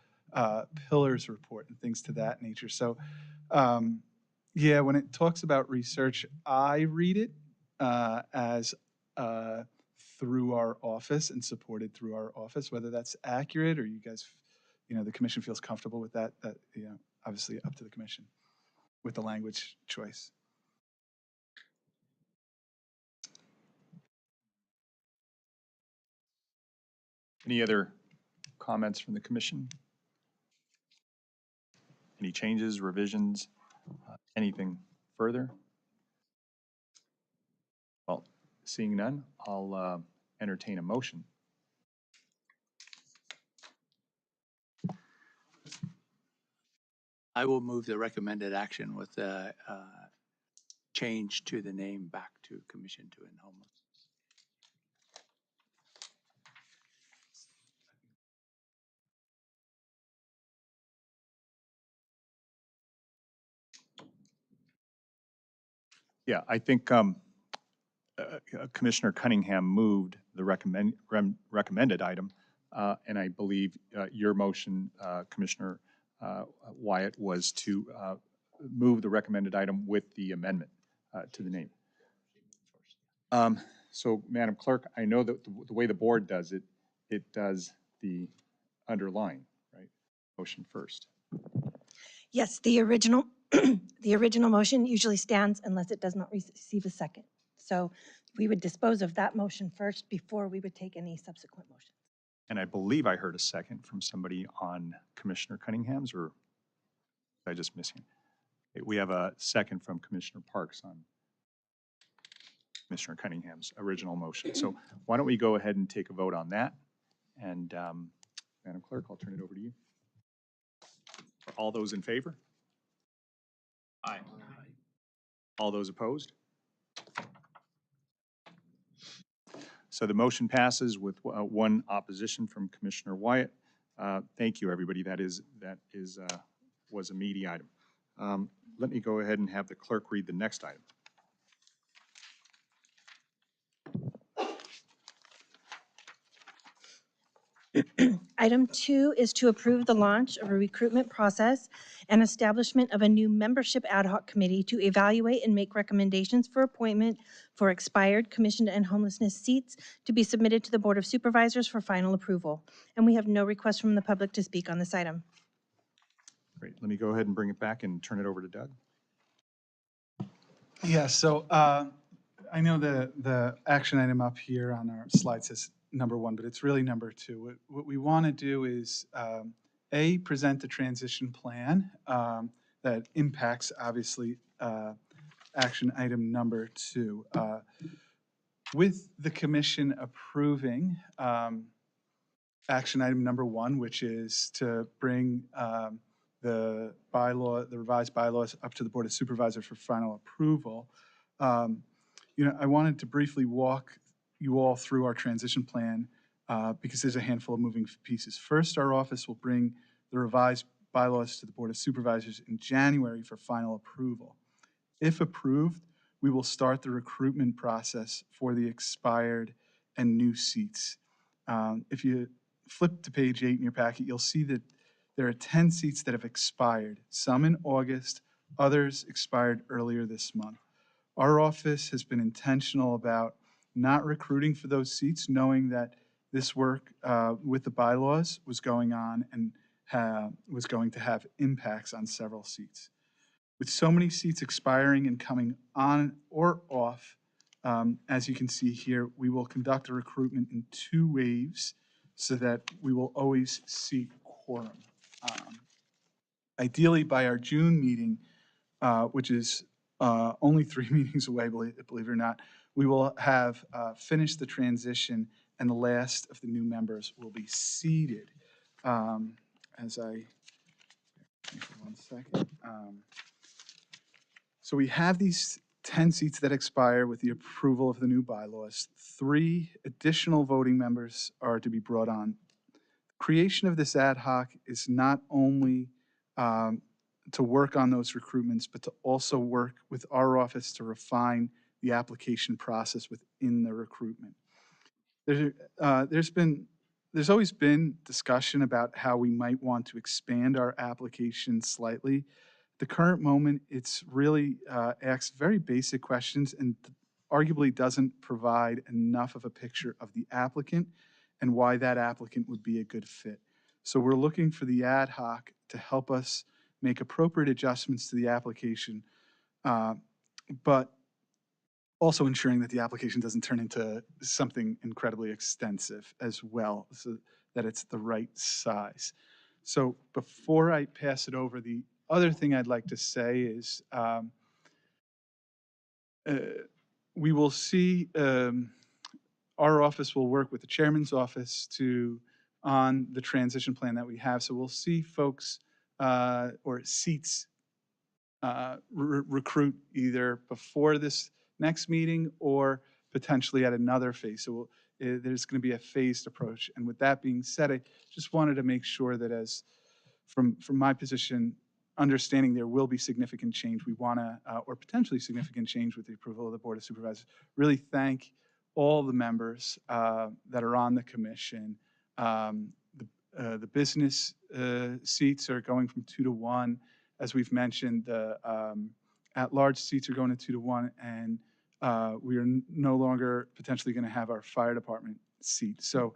S6: pillars report and things to that nature. So, yeah, when it talks about research, I read it as through our office and supported through our office. Whether that's accurate or you guys, the commission feels comfortable with that, obviously up to the commission with the language choice.
S1: Any other comments from the commission? Any changes, revisions, anything further? Well, seeing none, I'll entertain a motion.
S11: I will move the recommended action with the change to the name back to Commission to End Homelessness.
S1: Yeah, I think Commissioner Cunningham moved the recommended item, and I believe your motion, Commissioner Wyatt, was to move the recommended item with the amendment to the name. So, Madam Clerk, I know that the way the board does it, it does the underline, right? Motion first.
S3: Yes, the original, the original motion usually stands unless it does not receive a second. So we would dispose of that motion first before we would take any subsequent motions.
S1: And I believe I heard a second from somebody on Commissioner Cunningham's, or did I just missing? We have a second from Commissioner Parks on Commissioner Cunningham's original motion. So why don't we go ahead and take a vote on that? And Madam Clerk, I'll turn it over to you. Are all those in favor? Aye. All those opposed? So the motion passes with one opposition from Commissioner Wyatt. Thank you, everybody. That was a meaty item. Let me go ahead and have the clerk read the next item.
S3: Item 2 is to approve the launch of a recruitment process and establishment of a new membership ad hoc committee to evaluate and make recommendations for appointment for expired Commission to End Homelessness seats to be submitted to the Board of Supervisors for final approval. And we have no request from the public to speak on this item.
S1: Great. Let me go ahead and bring it back and turn it over to Doug.
S6: Yeah, so I know the action item up here on our slide says number 1, but it's really number 2. What we want to do is, A, present a transition plan that impacts, obviously, action item number 2. With the commission approving action item number 1, which is to bring the revised bylaws up to the Board of Supervisors for final approval. I wanted to briefly walk you all through our transition plan because there's a handful of moving pieces. First, our office will bring the revised bylaws to the Board of Supervisors in January for final approval. If approved, we will start the recruitment process for the expired and new seats. If you flip to page 8 in your packet, you'll see that there are 10 seats that have expired, some in August, others expired earlier this month. Our office has been intentional about not recruiting for those seats, knowing that this work with the bylaws was going on and was going to have impacts on several seats. With so many seats expiring and coming on or off, as you can see here, we will conduct a recruitment in 2 waves so that we will always see quorum. Ideally, by our June meeting, which is only 3 meetings away, believe it or not, we will have finished the transition and the last of the new members will be seated. As I, for 1 second. So we have these 10 seats that expire with the approval of the new bylaws. 3 additional voting members are to be brought on. Creation of this ad hoc is not only to work on those recruitments, but to also work with our office to refine the application process within the recruitment. There's always been discussion about how we might want to expand our application slightly. The current moment, it's really asks very basic questions and arguably doesn't provide enough of a picture of the applicant and why that applicant would be a good fit. So we're looking for the ad hoc to help us make appropriate adjustments to the application, but also ensuring that the application doesn't turn into something incredibly extensive as well, so that it's the right size. So before I pass it over, the other thing I'd like to say is we will see, our office will work with the chairman's office on the transition plan that we have. So we'll see folks or seats recruit either before this next meeting or potentially at another phase. So there's going to be a phased approach. And with that being said, I just wanted to make sure that as from my position, understanding there will be significant change, we want to, or potentially significant change with the approval of the Board of Supervisors, really thank all the members that are on the commission. The business seats are going from 2 to 1. As we've mentioned, the at-large seats are going to 2 to 1, and we are no longer potentially going to have our fire department seat. So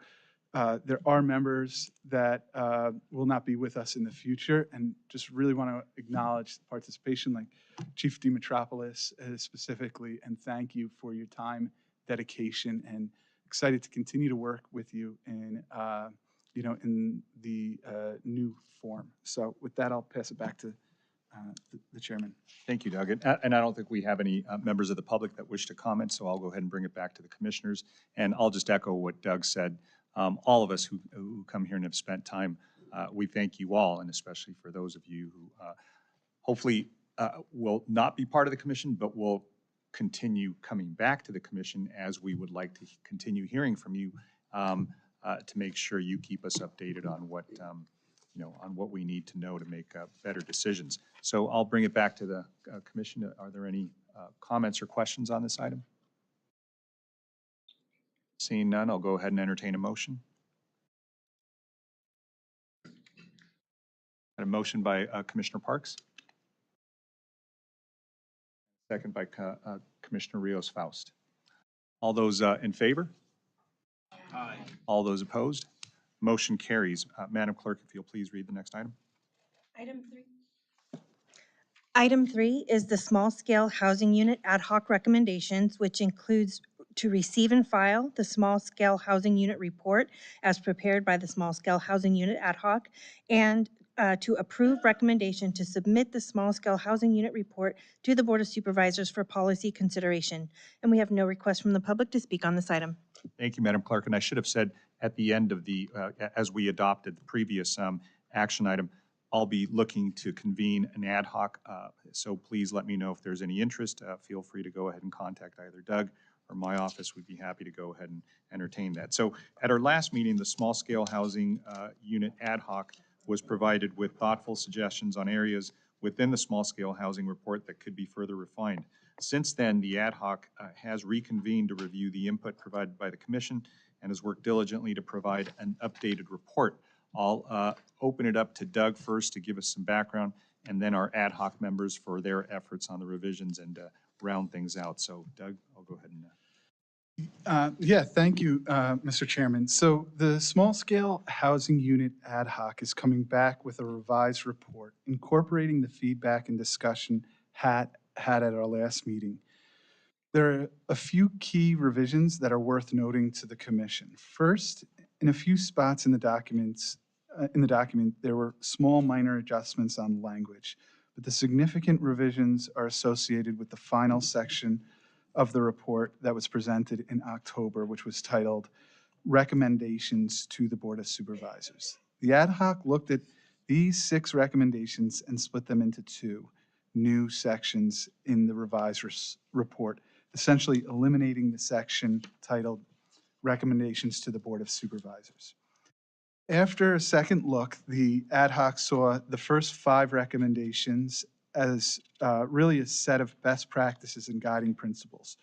S6: there are members that will not be with us in the future, and just really want to acknowledge the participation, like Chief Dimitropoulos specifically, and thank you for your time, dedication, and excited to continue to work with you in in the new form. So with that, I'll pass it back to the chairman.
S1: Thank you, Doug. And I don't think we have any members of the public that wish to comment, so I'll go ahead and bring it back to the commissioners. And I'll just echo what Doug said. All of us who come here and have spent time, we thank you all, and especially for those of you who hopefully will not be part of the commission, but will continue coming back to the commission, as we would like to continue hearing from you to make sure you keep us updated on what on what we need to know to make better decisions. So I'll bring it back to the commission. Are there any comments or questions on this item? Seeing none, I'll go ahead and entertain a motion. A motion by Commissioner Parks. Second by Commissioner Rios-Faust. All those in favor? Aye. All those opposed? Motion carries. Madam Clerk, if you'll please read the next item.
S3: Item 3 is the small scale housing unit ad hoc recommendations, which includes to receive and file the small scale housing unit report as prepared by the small scale housing unit ad hoc, and to approve recommendation to submit the small scale housing unit report to the Board of Supervisors for policy consideration. And we have no request from the public to speak on this item.
S1: Thank you, Madam Clerk. And I should have said at the end of the, as we adopted the previous action item, I'll be looking to convene an ad hoc. So please let me know if there's any interest. Feel free to go ahead and contact either Doug or my office. We'd be happy to go ahead and entertain that. So at our last meeting, the small scale housing unit ad hoc was provided with thoughtful suggestions on areas within the small scale housing report that could be further refined. Since then, the ad hoc has reconvened to review the input provided by the commission and has worked diligently to provide an updated report. I'll open it up to Doug first to give us some background, and then our ad hoc members for their efforts on the revisions and round things out. So Doug, I'll go ahead and
S6: Yeah, thank you, Mr. Chairman. So the small scale housing unit ad hoc is coming back with a revised report incorporating the feedback and discussion had at our last meeting. There are a few key revisions that are worth noting to the commission. First, in a few spots in the document, there were small minor adjustments on language, but the significant revisions are associated with the final section of the report that was presented in October, which was titled Recommendations to the Board of Supervisors. The ad hoc looked at these 6 recommendations and split them into 2 new sections in the revised report, essentially eliminating the section titled Recommendations to the Board of Supervisors. After a second look, the ad hoc saw the first 5 recommendations as really a set of best practices and guiding principles.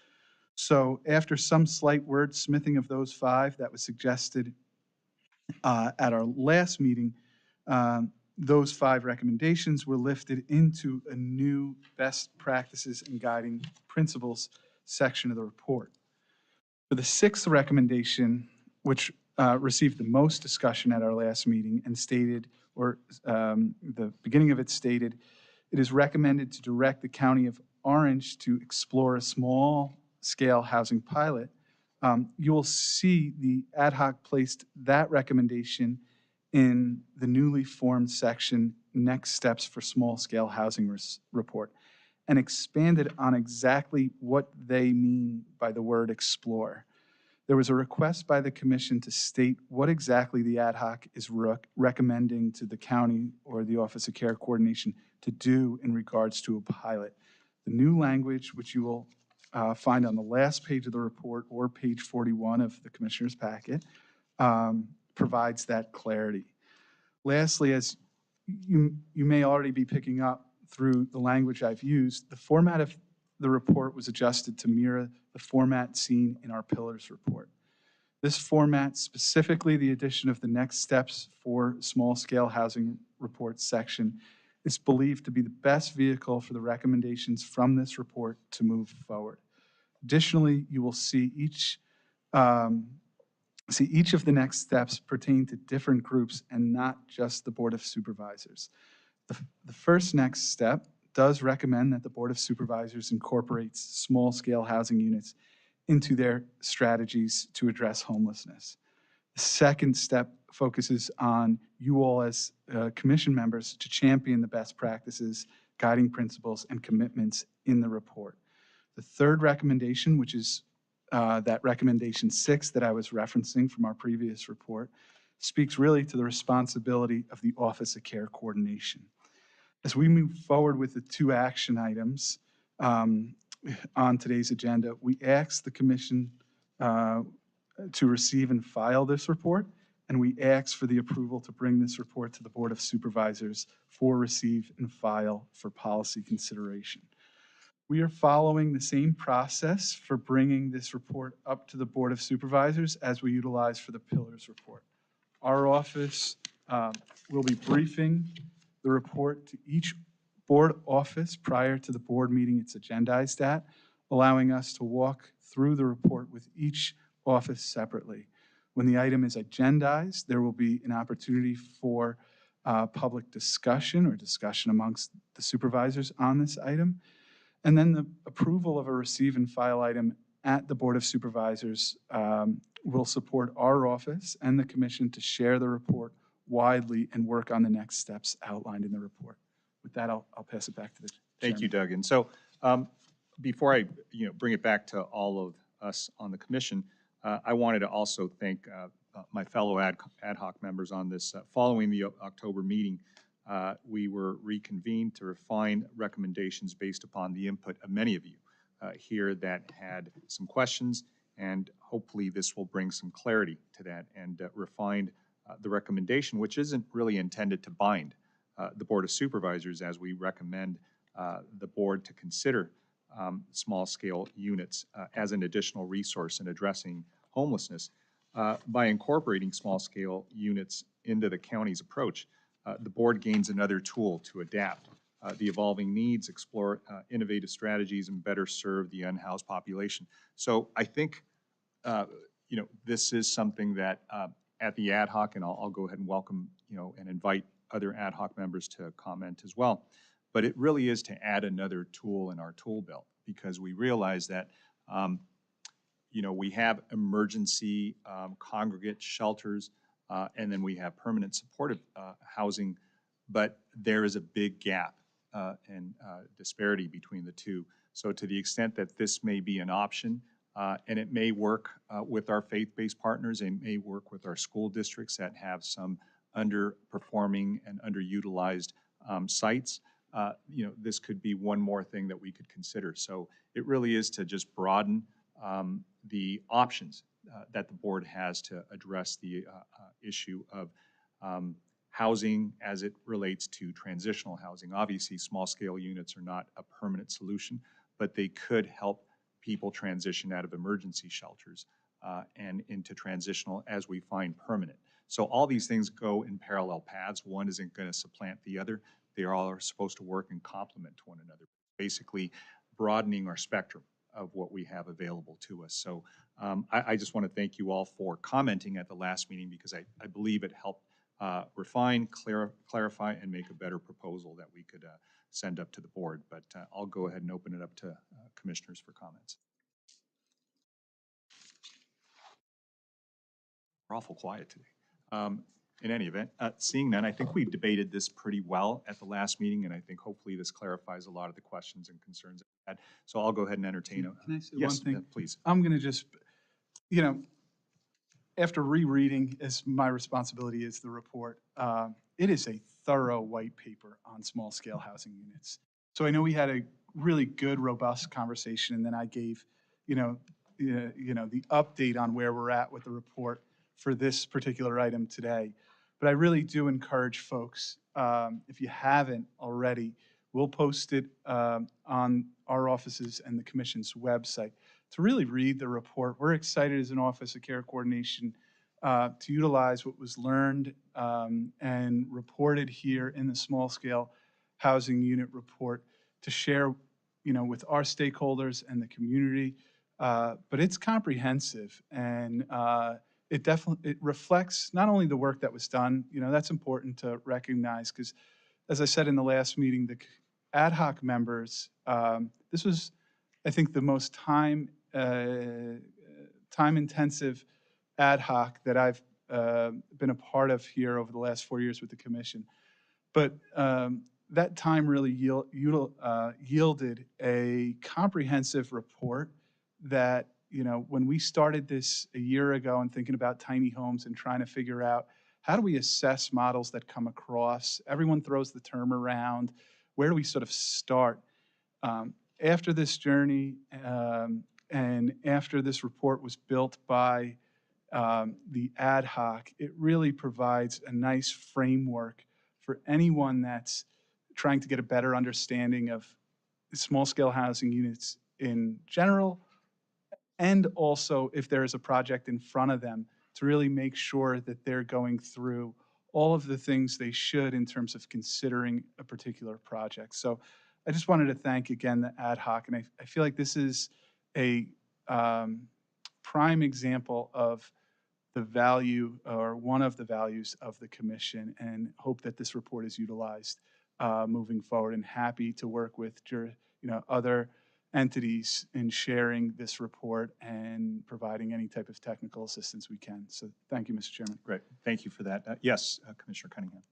S6: So after some slight wordsmithing of those 5 that was suggested at our last meeting, those 5 recommendations were lifted into a new best practices and guiding principles section of the report. For the 6th recommendation, which received the most discussion at our last meeting and stated, or the beginning of it stated, it is recommended to direct the County of Orange to explore a small-scale housing pilot. You will see the ad hoc placed that recommendation in the newly formed section, Next Steps for Small-Scale Housing Report, and expanded on exactly what they mean by the word explore. There was a request by the commission to state what exactly the ad hoc is recommending to the county or the Office of Care Coordination to do in regards to a pilot. The new language, which you will find on the last page of the report or page 41 of the commissioner's packet, provides that clarity. Lastly, as you may already be picking up through the language I've used, the format of the report was adjusted to mirror the format seen in our Pillars report. This format, specifically the addition of the Next Steps for Small-Scale Housing Report section, is believed to be the best vehicle for the recommendations from this report to move forward. Additionally, you will see each of the next steps pertain to different groups and not just the Board of Supervisors. The first next step does recommend that the Board of Supervisors incorporates small-scale housing units into their strategies to address homelessness. The second step focuses on you all as commission members to champion the best practices, guiding principles, and commitments in the report. The third recommendation, which is that recommendation 6 that I was referencing from our previous report, speaks really to the responsibility of the Office of Care Coordination. As we move forward with the 2 action items on today's agenda, we ask the commission to receive and file this report, and we ask for the approval to bring this report to the Board of Supervisors for receive and file for policy consideration. We are following the same process for bringing this report up to the Board of Supervisors as we utilize for the Pillars report. Our office will be briefing the report to each board office prior to the board meeting it's agendized at, allowing us to walk through the report with each office separately. When the item is agendized, there will be an opportunity for public discussion or discussion amongst the supervisors on this item. And then the approval of a receive and file item at the Board of Supervisors will support our office and the commission to share the report widely and work on the next steps outlined in the report. With that, I'll pass it back to the chairman.
S1: Thank you, Doug. And so before I bring it back to all of us on the commission, I wanted to also thank my fellow ad hoc members on this. Following the October meeting, we were reconvened to refine recommendations based upon the input of many of you here that had some questions, and hopefully this will bring some clarity to that and refine the recommendation, which isn't really intended to bind the Board of Supervisors as we recommend the board to consider small-scale units as an additional resource in addressing homelessness. By incorporating small-scale units into the county's approach, the board gains another tool to adapt the evolving needs, explore innovative strategies, and better serve the unhoused population. So I think, this is something that at the ad hoc, and I'll go ahead and welcome, and invite other ad hoc members to comment as well. But it really is to add another tool in our tool belt, because we realize that, we have emergency congregate shelters, and then we have permanent supportive housing, but there is a big gap disparity between the two. So to the extent that this may be an option, and it may work with our faith-based partners, it may work with our school districts that have some underperforming and underutilized sites, this could be one more thing that we could consider. So it really is to just broaden the options that the board has to address the issue of housing as it relates to transitional housing. Obviously, small-scale units are not a permanent solution, but they could help people transition out of emergency shelters and into transitional as we find permanent. So all these things go in parallel paths. One isn't going to supplant the other. They all are supposed to work and complement one another, basically broadening our spectrum of what we have available to us. So I just want to thank you all for commenting at the last meeting, because I believe it helped refine, clarify, and make a better proposal that we could send up to the board. But I'll go ahead and open it up to commissioners for comments. We're awful quiet today. In any event, seeing none, I think we debated this pretty well at the last meeting, and I think hopefully this clarifies a lot of the questions and concerns that we had. So I'll go ahead and entertain them.
S6: Can I say
S1: Yes,
S6: one thing?
S1: please.
S6: I'm going to just, after rereading, as my responsibility is the report, it is a thorough white paper on small-scale housing units. So I know we had a really good, robust conversation, and then I gave, the update on where we're at with the report for this particular item today. But I really do encourage folks, if you haven't already, we'll post it on our offices and the commission's website to really read the report. We're excited as an Office of Care Coordination to utilize what was learned and reported here in the small-scale housing unit report to share, with our stakeholders and the community. But it's comprehensive, and it reflects not only the work that was done. That's important to recognize, because as I said in the last meeting, the ad hoc members, this was, I think, the most time-intensive ad hoc that I've been a part of here over the last 4 years with the commission. But that time really yielded a comprehensive report that, when we started this a year ago and thinking about tiny homes and trying to figure out how do we assess models that come across, everyone throws the term around, where do we sort of start? After this journey and after this report was built by the ad hoc, it really provides a nice framework for anyone that's trying to get a better understanding of small-scale housing units in general, and also if there is a project in front of them, to really make sure that they're going through all of the things they should in terms of considering a particular project. So I just wanted to thank again the ad hoc, and I feel like this is a prime example of the value, or one of the values, of the commission, and hope that this report is utilized moving forward, and happy to work with other entities in sharing this report and providing any type of technical assistance we can. So thank you, Mr. Chairman.
S1: Great. Thank you for that. Yes, Commissioner Cunningham.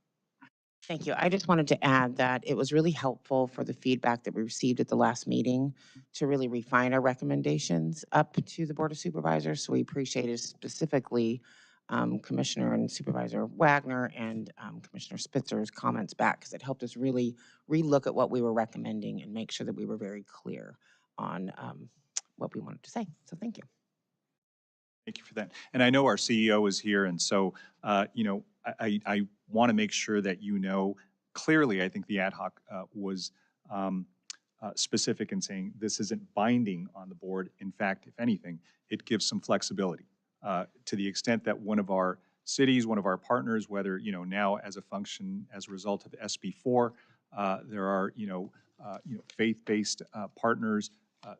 S5: Thank you. I just wanted to add that it was really helpful for the feedback that we received at the last meeting to really refine our recommendations up to the Board of Supervisors. So we appreciated specifically Commissioner and Supervisor Wagner and Commissioner Spitzer's comments back, because it helped us really relook at what we were recommending and make sure that we were very clear on what we wanted to say. So thank you.
S1: Thank you for that. And I know our CEO is here, and so, I want to make sure that clearly, I think the ad hoc was specific in saying this isn't binding on the board. In fact, if anything, it gives some flexibility to the extent that one of our cities, one of our partners, whether, now as a result of SB4, there are, faith-based partners,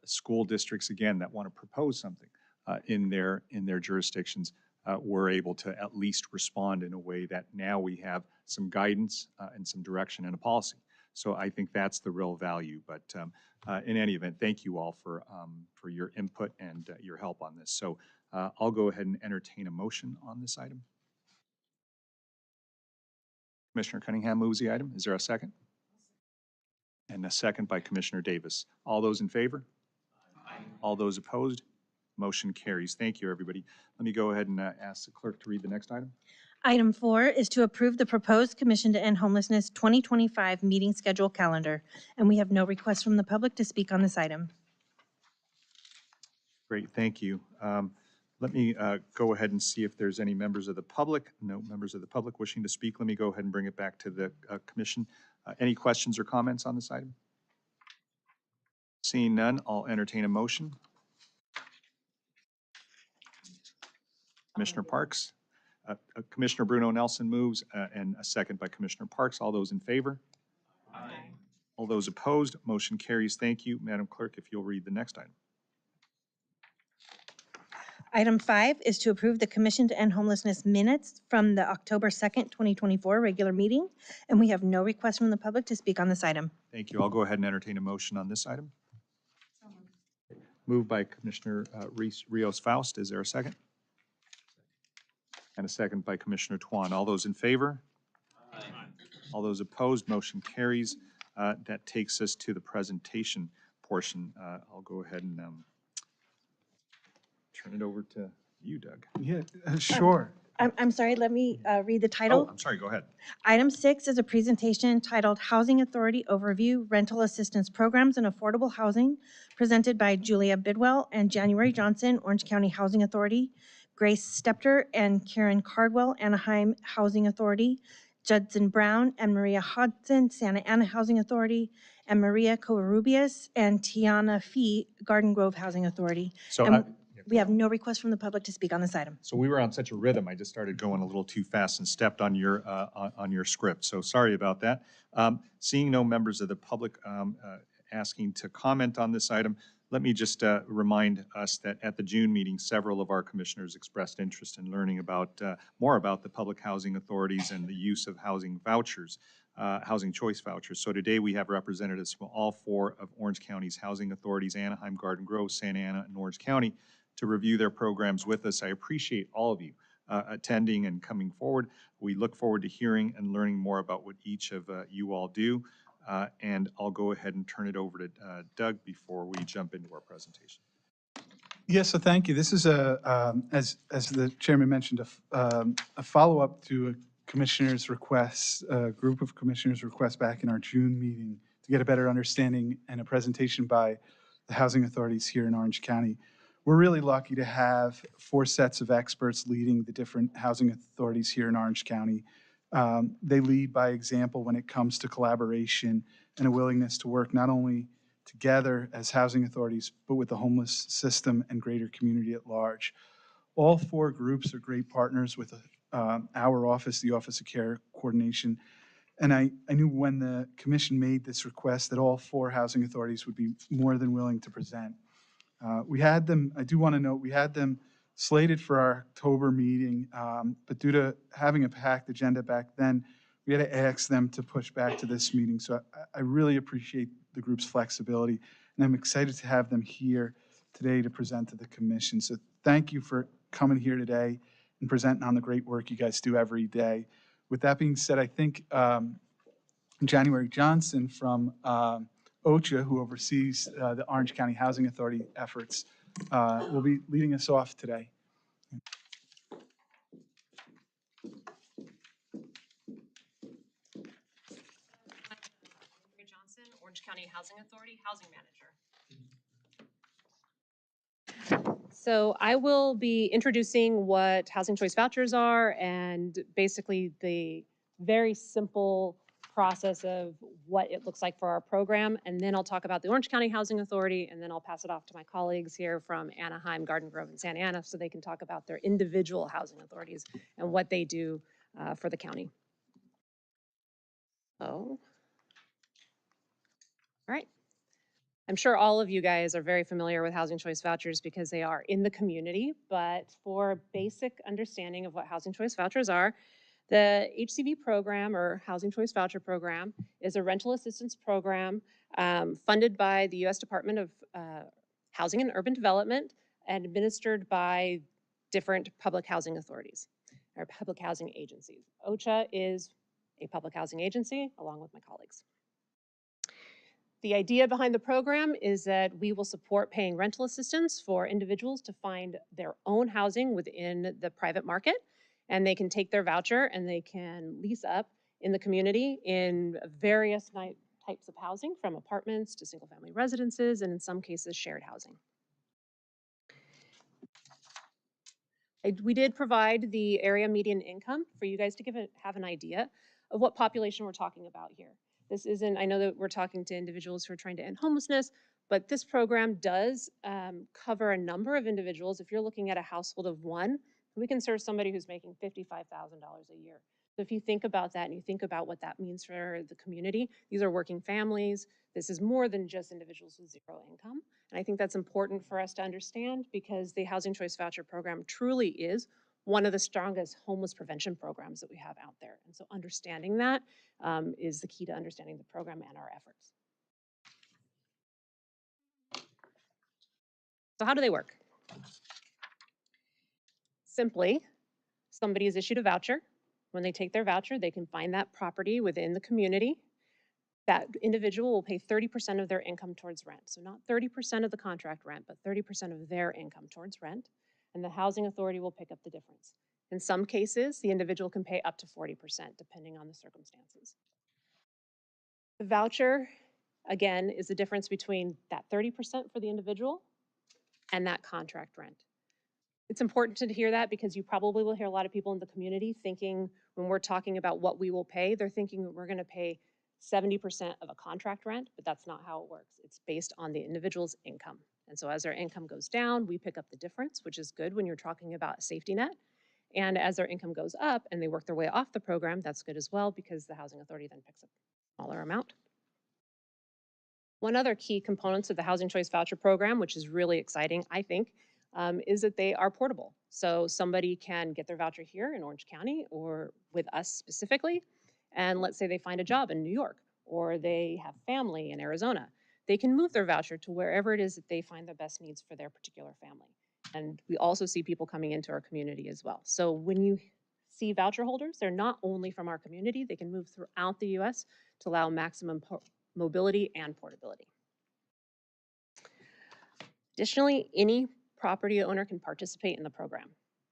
S1: school districts, again, that want to propose something in their jurisdictions, we're able to at least respond in a way that now we have some guidance and some direction and a policy. So I think that's the real value. But in any event, thank you all for your input and your help on this. So I'll go ahead and entertain a motion on this item. Commissioner Cunningham moves the item. Is there a second? and a second by Commissioner Davis. All those in favor? All those opposed? Motion carries. Thank you, everybody. Let me go ahead and ask the clerk to read the next item.
S3: Item 4 is to approve the proposed Commission to End Homelessness 2025 meeting schedule calendar, and we have no requests from the public to speak on this item.
S1: Great, thank you. Let me go ahead and see if there's any members of the public. No members of the public wishing to speak. Let me go ahead and bring it back to the commission. Any questions or comments on this item? Seeing none, I'll entertain a motion. Commissioner Parks. Commissioner Bruno Nelson moves, and a second by Commissioner Parks. All those in favor? Aye. All those opposed? Motion carries. Thank you. Madam Clerk, if you'll read the next item.
S3: Item 5 is to approve the Commission to End Homelessness minutes from the October 2nd, 2024 regular meeting, and we have no requests from the public to speak on this item.
S1: Thank you. I'll go ahead and entertain a motion on this item. Moved by Commissioner Rios Faust. Is there a second? And a second by Commissioner Tuan. All those in favor? Aye. All those opposed? Motion carries. That takes us to the presentation portion. I'll go ahead and turn it over to you, Doug.
S6: Yeah, sure.
S3: I'm sorry, let me read the title.
S1: Oh, I'm sorry, go ahead.
S3: Item 6 is a presentation titled Housing Authority Overview, Rental Assistance Programs and Affordable Housing, presented by Julia Bidwell and January Johnson, Orange County Housing Authority, Grace Stepter and Karen Cardwell, Anaheim Housing Authority, Judson Brown and Maria Hodson, Santa Ana Housing Authority, and Maria Covarrubias and Tiana Fee, Garden Grove Housing Authority.
S1: So
S3: And we have no requests from the public to speak on this item.
S1: So we were on such a rhythm, I just started going a little too fast and stepped on your script. So sorry about that. Seeing no members of the public asking to comment on this item, let me just remind us that at the June meeting, several of our commissioners expressed interest in learning about more about the public housing authorities and the use of housing vouchers, housing choice vouchers. So today we have representatives from all 4 of Orange County's housing authorities, Anaheim, Garden Grove, Santa Ana, and Orange County, to review their programs with us. I appreciate all of you attending and coming forward. We look forward to hearing and learning more about what each of you all do. And I'll go ahead and turn it over to Doug before we jump into our presentation.
S6: Yes, so thank you. This is as the chairman mentioned, a follow-up to a commissioner's request, a group of commissioners' requests back in our June meeting to get a better understanding and a presentation by the housing authorities here in Orange County. We're really lucky to have 4 sets of experts leading the different housing authorities here in Orange County. They lead by example when it comes to collaboration and a willingness to work not only together as housing authorities, but with the homeless system and greater community at large. All 4 groups are great partners with our office, the Office of Care Coordination. And I knew when the commission made this request that all 4 housing authorities would be more than willing to present. We had them, I do want to note, we had them slated for our October meeting, but due to having a packed agenda back then, we had to ask them to push back to this meeting. So I really appreciate the group's flexibility, and I'm excited to have them here today to present to the commission. So thank you for coming here today and presenting on the great work you guys do every day. With that being said, I think January Johnson from OCHA, who oversees the Orange County Housing Authority efforts, will be leading us off today.
S13: Johnson, Orange County Housing Authority Housing Manager. So I will be introducing what housing choice vouchers are and basically the very simple process of what it looks like for our program. And then I'll talk about the Orange County Housing Authority, and then I'll pass it off to my colleagues here from Anaheim, Garden Grove, and Santa Ana so they can talk about their individual housing authorities and what they do for the county. So, all right. I'm sure all of you guys are very familiar with housing choice vouchers because they are in the community, but for a basic understanding of what housing choice vouchers are, the HCV program, or Housing Choice Voucher Program, is a rental assistance program funded by the U.S. Department of Housing and Urban Development and administered by different public housing authorities or public housing agencies. OCHA is a public housing agency along with my colleagues. The idea behind the program is that we will support paying rental assistance for individuals to find their own housing within the private market. And they can take their voucher and they can lease up in the community in various types of housing, from apartments to single family residences, and in some cases, shared housing. We did provide the area median income for you guys to have an idea of what population we're talking about here. This isn't, I know that we're talking to individuals who are trying to end homelessness, but this program does cover a number of individuals. If you're looking at a household of one, we can serve somebody who's making $55,000 a year. So if you think about that and you think about what that means for the community, these are working families. This is more than just individuals with zero income. And I think that's important for us to understand, because the Housing Choice Voucher Program truly is one of the strongest homeless prevention programs that we have out there. And so understanding that is the key to understanding the program and our efforts. So how do they work? Simply, somebody is issued a voucher. When they take their voucher, they can find that property within the community. That individual will pay 30% of their income towards rent. So not 30% of the contract rent, but 30% of their income towards rent. And the housing authority will pick up the difference. In some cases, the individual can pay up to 40%, depending on the circumstances. The voucher, again, is the difference between that 30% for the individual and that contract rent. It's important to hear that, because you probably will hear a lot of people in the community thinking, when we're talking about what we will pay, they're thinking that we're going to pay 70% of a contract rent, but that's not how it works. It's based on the individual's income. And so as their income goes down, we pick up the difference, which is good when you're talking about a safety net. And as their income goes up and they work their way off the program, that's good as well, because the housing authority then picks up a smaller amount. One other key component of the Housing Choice Voucher Program, which is really exciting, I think, is that they are portable. So somebody can get their voucher here in Orange County or with us specifically, and let's say they find a job in New York or they have family in Arizona. They can move their voucher to wherever it is that they find the best needs for their particular family. And we also see people coming into our community as well. So when you see voucher holders, they're not only from our community, they can move throughout the US to allow maximum mobility and portability. Additionally, any property owner can participate in the program.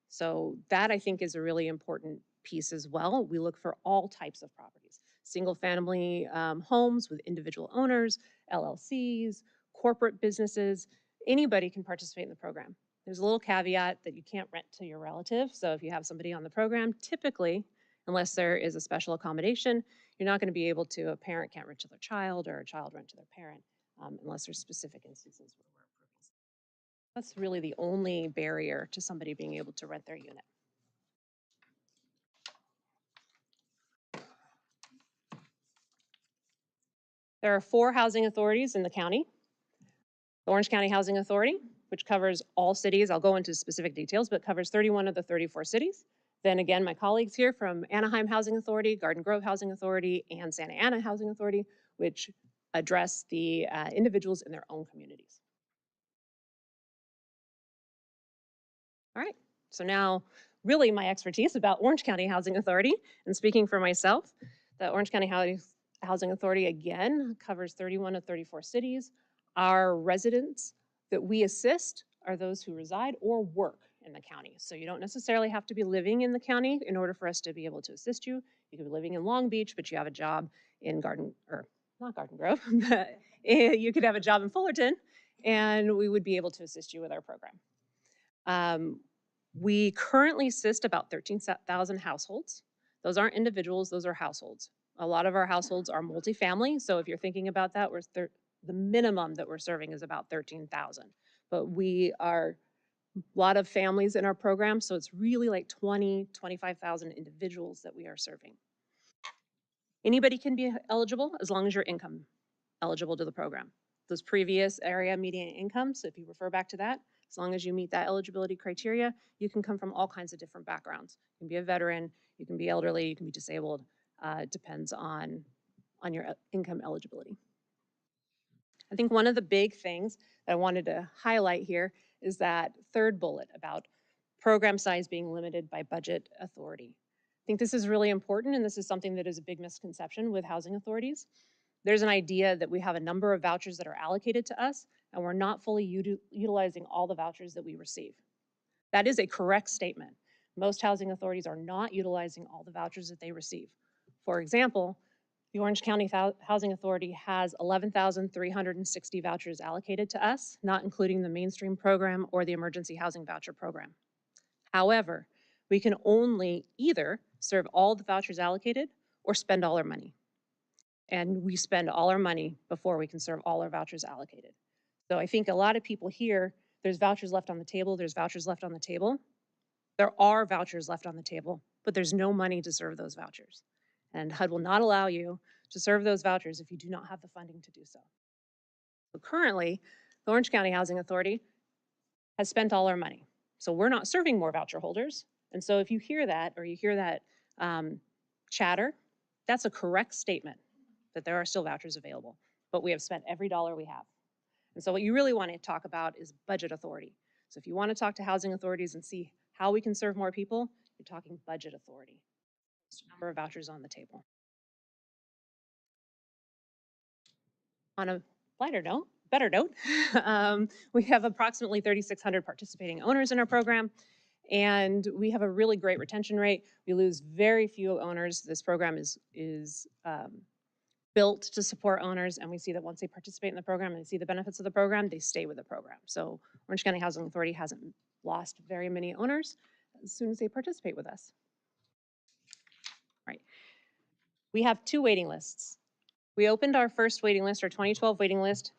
S13: So that, I think, is a really important piece as well. We look for all types of properties: single family homes with individual owners, LLCs, corporate businesses. Anybody can participate in the program. There's a little caveat that you can't rent to your relative. So if you have somebody on the program, typically, unless there is a special accommodation, you're not going to be able to, a parent can't rent to their child or a child rent to their parent, unless there's specific instances where we're approving. That's really the only barrier to somebody being able to rent their unit. There are 4 housing authorities in the county. The Orange County Housing Authority, which covers all cities. I'll go into specific details, but covers 31 of the 34 cities. Then again, my colleagues here from Anaheim Housing Authority, Garden Grove Housing Authority, and Santa Ana Housing Authority, which address the individuals in their own communities. All right, so now really my expertise about Orange County Housing Authority, and speaking for myself, the Orange County Housing Authority, again, covers 31 of 34 cities. Our residents that we assist are those who reside or work in the county. So you don't necessarily have to be living in the county in order for us to be able to assist you. You could be living in Long Beach, but you have a job in not Garden Grove, but you could have a job in Fullerton, and we would be able to assist you with our program. We currently assist about 13,000 households. Those aren't individuals, those are households. A lot of our households are multifamily, so if you're thinking about that, the minimum that we're serving is about 13,000. But we are a lot of families in our program, so it's really like 25,000 individuals that we are serving. Anybody can be eligible as long as you're income eligible to the program. Those previous area median incomes, if you refer back to that, as long as you meet that eligibility criteria, you can come from all kinds of different backgrounds. You can be a veteran, you can be elderly, you can be disabled. It depends on your income eligibility. I think one of the big things that I wanted to highlight here is that third bullet about program size being limited by budget authority. I think this is really important, and this is something that is a big misconception with housing authorities. there's an idea that we have a number of vouchers that are allocated to us, and we're not fully utilizing all the vouchers that we receive. That is a correct statement. Most housing authorities are not utilizing all the vouchers that they receive. For example, the Orange County Housing Authority has 11,360 vouchers allocated to us, not including the mainstream program or the emergency housing voucher program. However, we can only either serve all the vouchers allocated or spend all our money. And we spend all our money before we can serve all our vouchers allocated. So I think a lot of people here, there's vouchers left on the table, there's vouchers left on the table. There are vouchers left on the table, but there's no money to serve those vouchers. And HUD will not allow you to serve those vouchers if you do not have the funding to do so. So currently, the Orange County Housing Authority has spent all our money. So we're not serving more voucher holders. And so if you hear that, or you hear that chatter, that's a correct statement that there are still vouchers available, but we have spent every dollar we have. And so what you really want to talk about is budget authority. So if you want to talk to housing authorities and see how we can serve more people, you're talking budget authority. There's a number of vouchers on the table. On a lighter note, better note, we have approximately 3,600 participating owners in our program, and we have a really great retention rate. We lose very few owners. This program is built to support owners, and we see that once they participate in the program and they see the benefits of the program, they stay with the program. So Orange County Housing Authority hasn't lost very many owners as soon as they participate with us. Right. We have 2 waiting lists. We opened our first waiting list, our 2012 waiting list,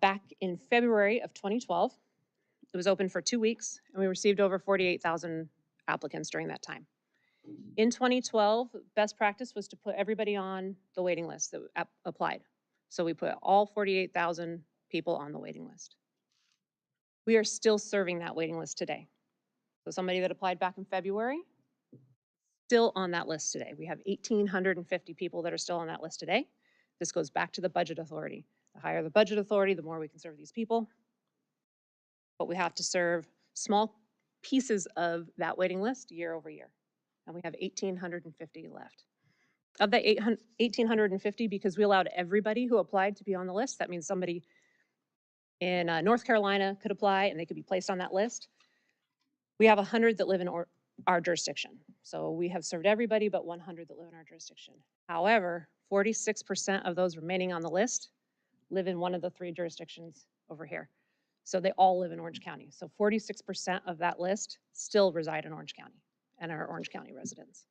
S13: back in February of 2012. It was open for 2 weeks, and we received over 48,000 applicants during that time. In 2012, best practice was to put everybody on the waiting list that applied. So we put all 48,000 people on the waiting list. We are still serving that waiting list today. So somebody that applied back in February, still on that list today. We have 1,850 people that are still on that list today. This goes back to the budget authority. The higher the budget authority, the more we can serve these people. But we have to serve small pieces of that waiting list year over year. And we have 1,850 left. Of the 1,850, because we allowed everybody who applied to be on the list, that means somebody in North Carolina could apply and they could be placed on that list. We have 100 that live in our jurisdiction. So we have served everybody but 100 that live in our jurisdiction. However, 46% of those remaining on the list live in one of the 3 jurisdictions over here. So they all live in Orange County. So 46% of that list still reside in Orange County and are Orange County residents.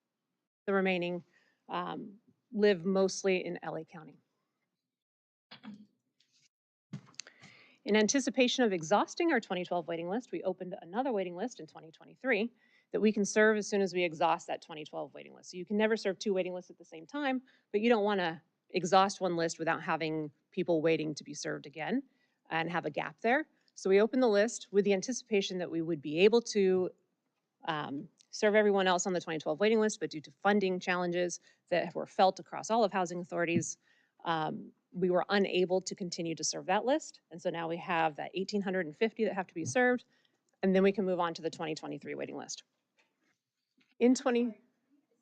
S13: The remaining live mostly in LA County. In anticipation of exhausting our 2012 waiting list, we opened another waiting list in 2023 that we can serve as soon as we exhaust that 2012 waiting list. So you can never serve 2 waiting lists at the same time, but you don't want to exhaust one list without having people waiting to be served again and have a gap there. So we opened the list with the anticipation that we would be able to serve everyone else on the 2012 waiting list, but due to funding challenges that were felt across all of housing authorities, we were unable to continue to serve that list. And so now we have that 1,850 that have to be served, and then we can move on to the 2023 waiting list. In 20...
S4: Is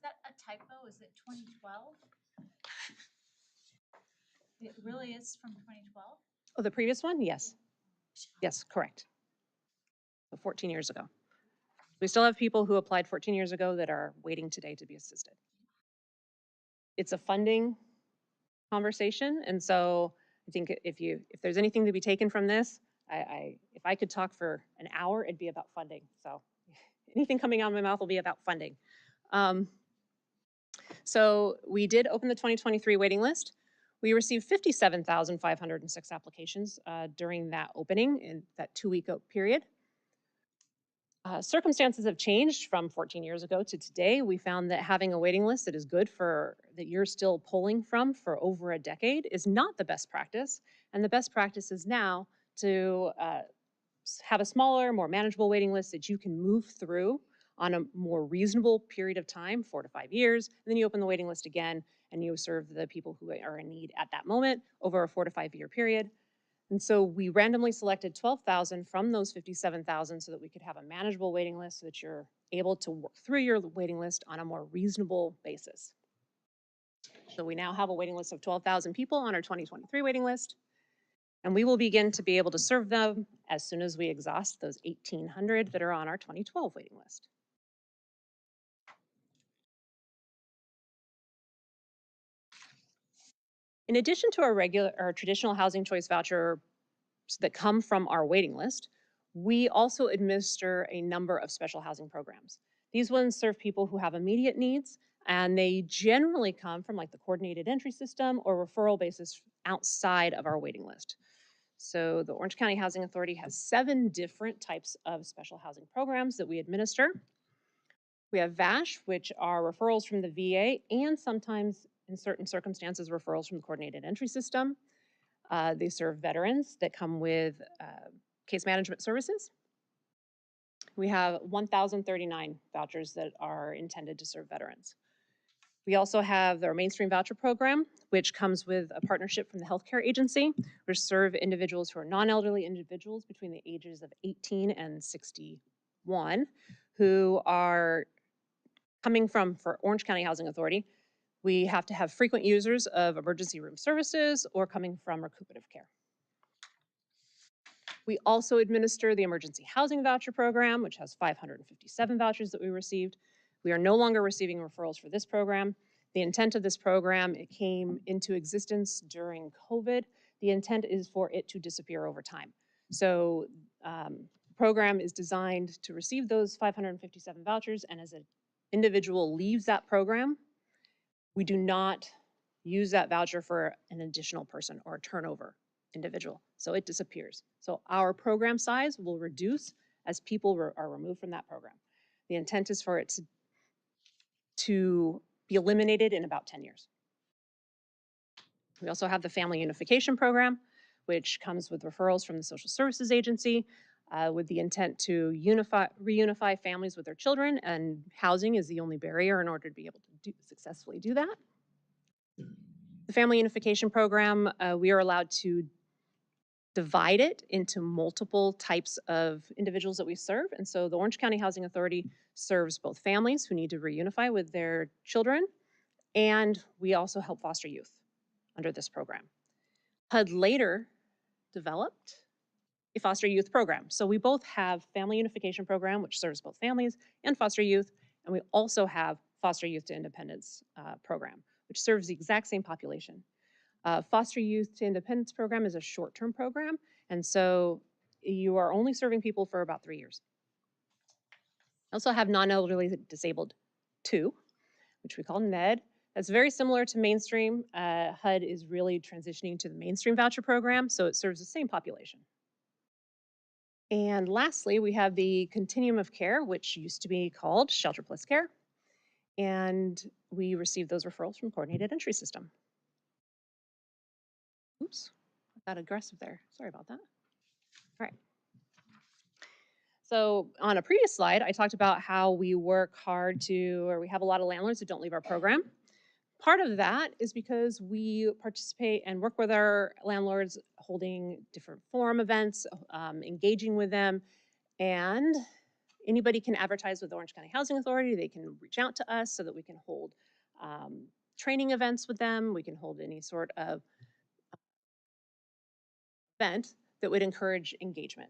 S4: that a typo? Is it 2012? It really is from 2012?
S13: Oh, the previous one? Yes. Yes, correct. So 14 years ago. We still have people who applied 14 years ago that are waiting today to be assisted. It's a funding conversation, and so I think if there's anything to be taken from this, if I could talk for an hour, it'd be about funding. So anything coming out of my mouth will be about funding. So we did open the 2023 waiting list. We received 57,506 applications during that opening in that 2-week period. Circumstances have changed from 14 years ago to today. We found that having a waiting list that is good that you're still pulling from for over a decade is not the best practice. And the best practice is now to have a smaller, more manageable waiting list that you can move through on a more reasonable period of time, 4 to 5 years. And then you open the waiting list again and you serve the people who are in need at that moment over a 4 to 5 year period. And so we randomly selected 12,000 from those 57,000 so that we could have a manageable waiting list so that you're able to work through your waiting list on a more reasonable basis. So we now have a waiting list of 12,000 people on our 2023 waiting list. And we will begin to be able to serve them as soon as we exhaust those 1,800 that are on our 2012 waiting list. In addition to our traditional housing choice voucher that come from our waiting list, we also administer a number of special housing programs. These ones serve people who have immediate needs, and they generally come from like the coordinated entry system or referral basis outside of our waiting list. So the Orange County Housing Authority has 7 different types of special housing programs that we administer. We have VASH, which are referrals from the VA and sometimes in certain circumstances, referrals from the coordinated entry system. They serve veterans that come with case management services. We have 1,039 vouchers that are intended to serve veterans. We also have our mainstream voucher program, which comes with a partnership from the healthcare agency, which serve individuals who are non-elderly individuals between the ages of 18 and 61, who are coming from, for Orange County Housing Authority, we have to have frequent users of emergency room services or coming from recuperative care. We also administer the emergency housing voucher program, which has 557 vouchers that we received. We are no longer receiving referrals for this program. The intent of this program, it came into existence during COVID. The intent is for it to disappear over time. So the program is designed to receive those 557 vouchers, and as an individual leaves that program, we do not use that voucher for an additional person or a turnover individual. So it disappears. So our program size will reduce as people are removed from that program. The intent is for it to be eliminated in about 10 years. We also have the Family Unification Program, which comes with referrals from the Social Services Agency with the intent to reunify families with their children, and housing is the only barrier in order to be able to successfully do that. The Family Unification Program, we are allowed to divide it into multiple types of individuals that we serve. And so the Orange County Housing Authority serves both families who need to reunify with their children, and we also help foster youth under this program. HUD later developed a foster youth program. So we both have Family Unification Program, which serves both families and foster youth, and we also have Foster Youth to Independence program, which serves the exact same population. Foster Youth to Independence program is a short-term program, and so you are only serving people for about 3 years. I also have non-elderly disabled 2, which we call NED. That's very similar to mainstream. HUD is really transitioning to the mainstream voucher program, so it serves the same population. And lastly, we have the continuum of care, which used to be called Shelter Plus Care, and we receive those referrals from coordinated entry system. Oops, I got aggressive there. Sorry about that. All right. So on a previous slide, I talked about how we work hard or we have a lot of landlords that don't leave our program. Part of that is because we participate and work with our landlords, holding different forum events, engaging with them, and anybody can advertise with the Orange County Housing Authority. They can reach out to us so that we can hold training events with them. We can hold any sort of event that would encourage engagement.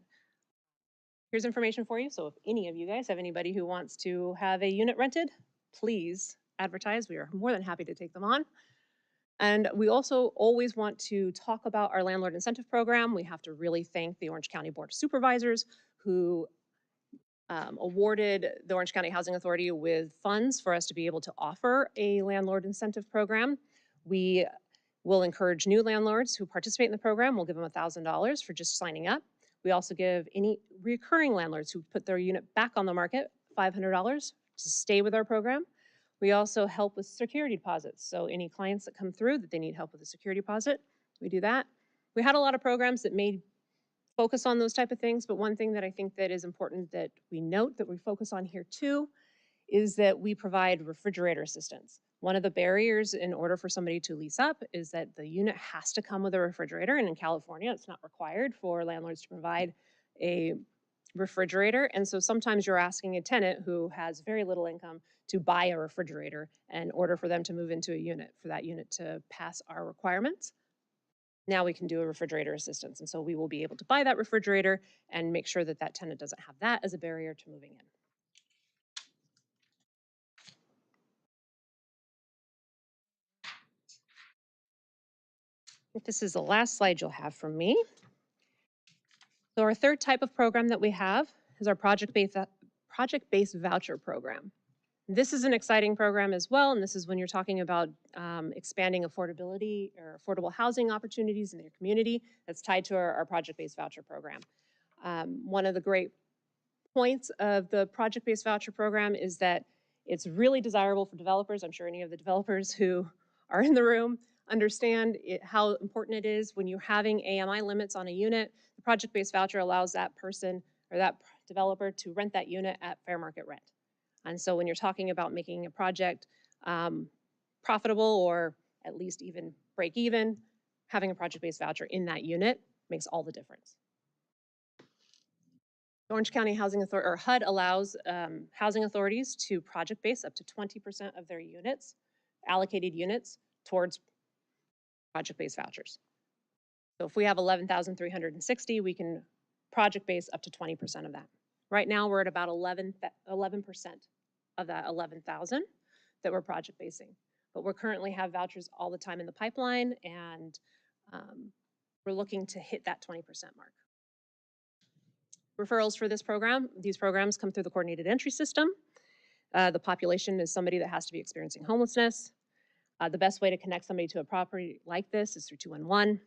S13: Here's information for you. So if any of you guys have anybody who wants to have a unit rented, please advertise. We are more than happy to take them on. And we also always want to talk about our landlord incentive program. We have to really thank the Orange County Board of Supervisors who awarded the Orange County Housing Authority with funds for us to be able to offer a landlord incentive program. We will encourage new landlords who participate in the program. We'll give them $1,000 for just signing up. We also give any recurring landlords who put their unit back on the market $500 to stay with our program. We also help with security deposits. So any clients that come through that they need help with a security deposit, we do that. We had a lot of programs that made focus on those type of things, but one thing that I think that is important that we note that we focus on here too is that we provide refrigerator assistance. One of the barriers in order for somebody to lease up is that the unit has to come with a refrigerator, and in California, it's not required for landlords to provide a refrigerator. And so sometimes you're asking a tenant who has very little income to buy a refrigerator in order for them to move into a unit, for that unit to pass our requirements. Now we can do a refrigerator assistance. And so we will be able to buy that refrigerator and make sure that that tenant doesn't have that as a barrier to moving in. I think this is the last slide you'll have from me. So our third type of program that we have is our project-based voucher program. This is an exciting program as well, and this is when you're talking about expanding affordability or affordable housing opportunities in your community. That's tied to our project-based voucher program. One of the great points of the project-based voucher program is that it's really desirable for developers. I'm sure any of the developers who are in the room understand how important it is when you're having AMI limits on a unit. The project-based voucher allows that person or that developer to rent that unit at fair market rent. And so when you're talking about making a project profitable or at least even break even, having a project-based voucher in that unit makes all the difference. The Orange County Housing Authority, or HUD, allows housing authorities to project base up to 20% of their units, allocated units, towards project-based vouchers. So if we have 11,360, we can project base up to 20% of that. Right now, we're at about 11% of that 11,000 that we're project basing. But we currently have vouchers all the time in the pipeline, and we're looking to hit that 20% mark. Referrals for this program, these programs come through the coordinated entry system. The population is somebody that has to be experiencing homelessness. The best way to connect somebody to a property like this is through 211.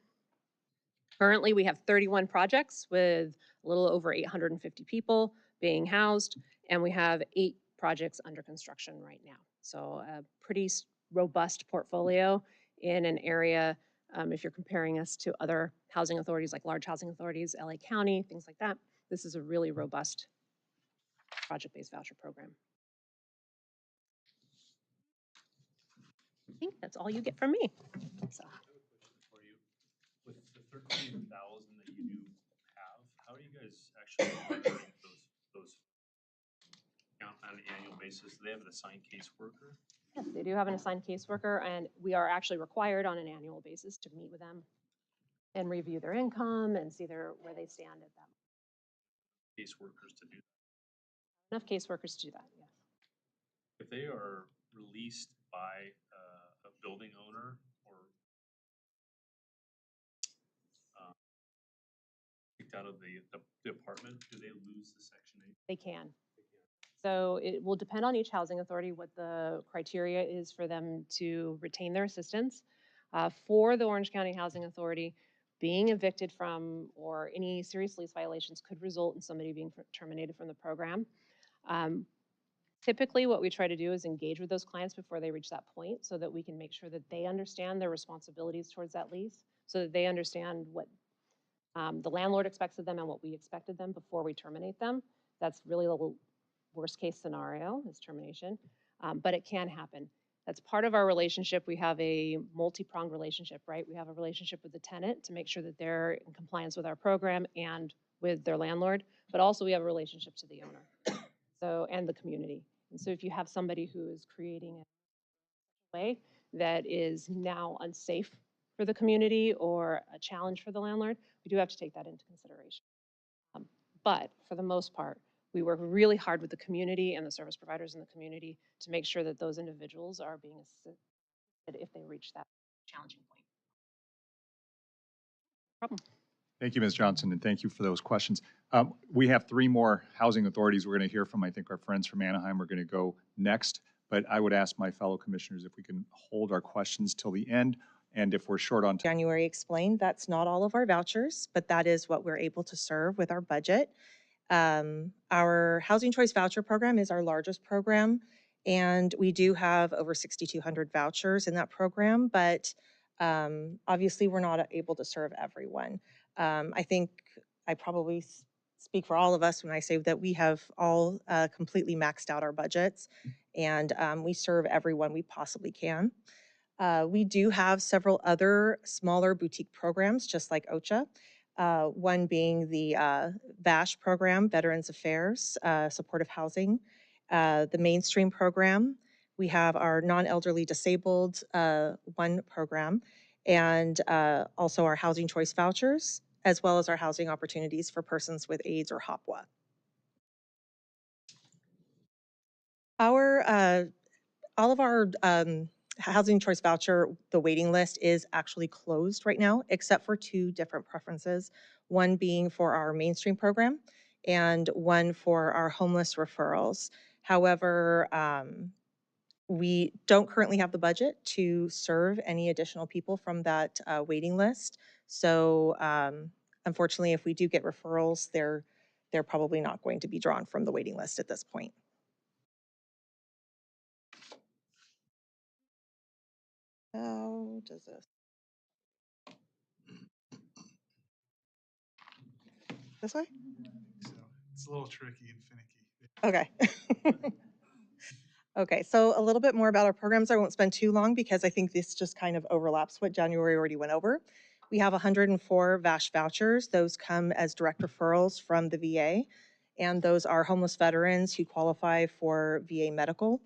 S13: Currently, we have 31 projects with a little over 850 people being housed, and we have 8 projects under construction right now. So a pretty robust portfolio in an area, if you're comparing us to other housing authorities like large housing authorities, LA County, things like that. This is a really robust project-based voucher program. I think that's all you get from me. So.
S14: With the 13,000 that you do have, how are you guys actually monitoring those on an annual basis? Do they have an assigned caseworker?
S13: Yes, they do have an assigned caseworker, and we are actually required on an annual basis to meet with them and review their income and see where they stand at that.
S14: Caseworkers to do that?
S13: Enough caseworkers to do that, yes.
S14: If they are released by a building owner or kicked out of the apartment, do they lose the Section 8?
S13: They can. So it will depend on each housing authority what the criteria is for them to retain their assistance. For the Orange County Housing Authority, being evicted from or any serious lease violations could result in somebody being terminated from the program. Typically, what we try to do is engage with those clients before they reach that point so that we can make sure that they understand their responsibilities towards that lease, so that they understand what the landlord expects of them and what we expected them before we terminate them. That's really the worst case scenario is termination, but it can happen. That's part of our relationship. We have a multi-pronged relationship, right? We have a relationship with the tenant to make sure that they're in compliance with our program and with their landlord, but also we have a relationship to the owner, and the community. And so if you have somebody who is creating a way that is now unsafe for the community or a challenge for the landlord, we do have to take that into consideration. But for the most part, we work really hard with the community and the service providers in the community to make sure that those individuals are being assisted if they reach that challenging point. Problem.
S1: Thank you, Ms. Johnson, and thank you for those questions. We have 3 more housing authorities we're going to hear from. I think our friends from Anaheim are going to go next, but I would ask my fellow commissioners if we can hold our questions till the end, and if we're short on time.
S15: January explained, that's not all of our vouchers, but that is what we're able to serve with our budget. Our Housing Choice Voucher Program is our largest program, and we do have over 6,200 vouchers in that program, but obviously we're not able to serve everyone. I think I probably speak for all of us when I say that we have all completely maxed out our budgets, and we serve everyone we possibly can. We do have several other smaller boutique programs, just like OCHA. One being the VASH program, Veterans Affairs, Supportive Housing, the Mainstream program. We have our non-elderly disabled one program, and also our Housing Choice Vouchers, as well as our housing opportunities for persons with AIDS or HOPWA. All of our Housing Choice Voucher, the waiting list is actually closed right now, except for two different preferences. One being for our mainstream program and one for our homeless referrals. However, we don't currently have the budget to serve any additional people from that waiting list. So unfortunately, if we do get referrals, they're probably not going to be drawn from the waiting list at this point. How does this? This way?
S6: So it's a little tricky and finicky.
S15: Okay. Okay, so a little bit more about our programs. I won't spend too long because I think this just kind of overlaps what January already went over. We have 104 VASH vouchers. Those come as direct referrals from the VA, and those are homeless veterans who qualify for VA medical.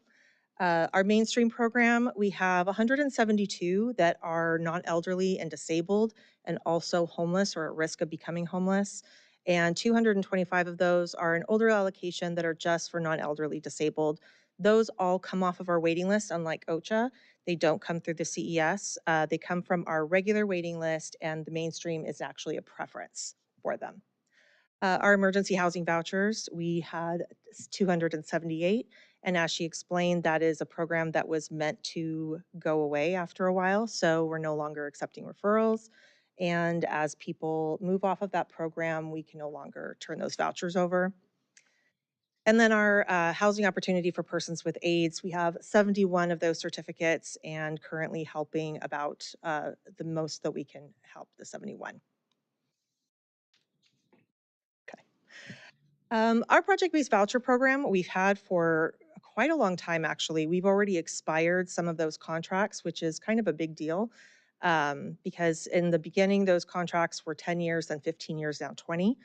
S15: Our mainstream program, we have 172 that are non-elderly and disabled and also homeless or at risk of becoming homeless. And 225 of those are an older allocation that are just for non-elderly disabled. Those all come off of our waiting list, unlike OCHA. They don't come through the CES. They come from our regular waiting list, and the mainstream is actually a preference for them. Our emergency housing vouchers, we had 278. And as she explained, that is a program that was meant to go away after a while. So we're no longer accepting referrals. And as people move off of that program, we can no longer turn those vouchers over. And then our housing opportunity for persons with AIDS, we have 71 of those certificates and currently helping about the most that we can help, the 71. Our project-based voucher program we've had for quite a long time, actually. We've already expired some of those contracts, which is kind of a big deal because in the beginning, those contracts were 10 years, then 15 years, now 20.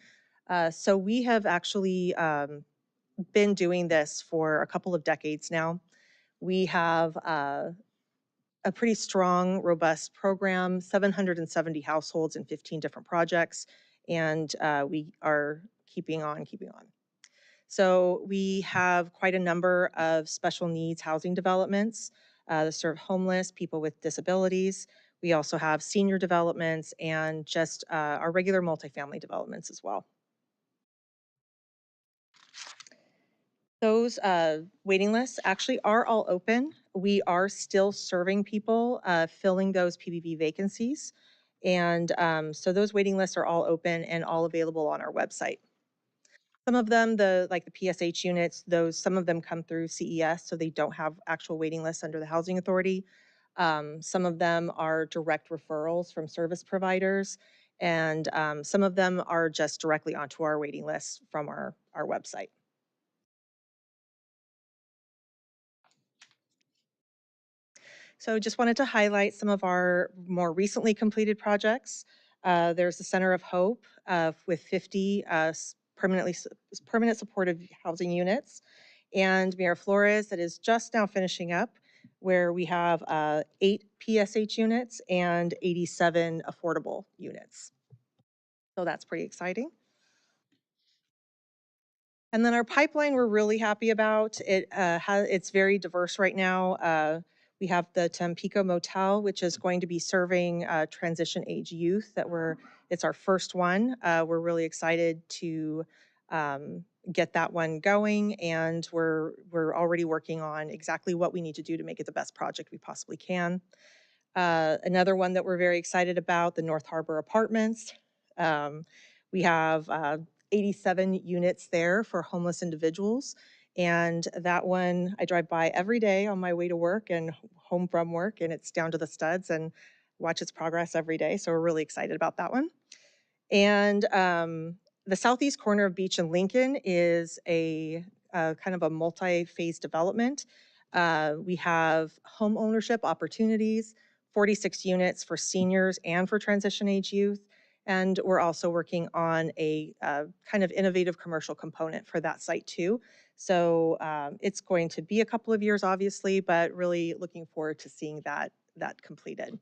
S15: So we have actually been doing this for a couple of decades now. We have a pretty strong, robust program, 770 households in 15 different projects, and we are keeping on. So we have quite a number of special needs housing developments that serve homeless, people with disabilities. We also have senior developments and just our regular multifamily developments as well. Those waiting lists actually are all open. We are still serving people, filling those PBV vacancies. And so those waiting lists are all open and all available on our website. Some of them, like the PSH units, some of them come through CES, so they don't have actual waiting lists under the Housing Authority. Some of them are direct referrals from service providers, and some of them are just directly onto our waiting list from our website. So just wanted to highlight some of our more recently completed projects. There's the Center of Hope with 50 permanent supportive housing units, and Miraflores that is just now finishing up, where we have 8 PSH units and 87 affordable units. So that's pretty exciting. And then our pipeline we're really happy about. It's very diverse right now. We have the Tampico Motel, which is going to be serving transition age youth. It's our first one. We're really excited to get that one going, and we're already working on exactly what we need to do to make it the best project we possibly can. Another one that we're very excited about, the North Harbor Apartments. We have 87 units there for homeless individuals. And that one, I drive by every day on my way to work and home from work, and it's down to the studs and watch its progress every day. So we're really excited about that one. And the southeast corner of Beach and Lincoln is a kind of a multi-phase development. We have home ownership opportunities, 46 units for seniors and for transition age youth. And we're also working on a kind of innovative commercial component for that site too. So it's going to be a couple of years, obviously, but really looking forward to seeing that completed.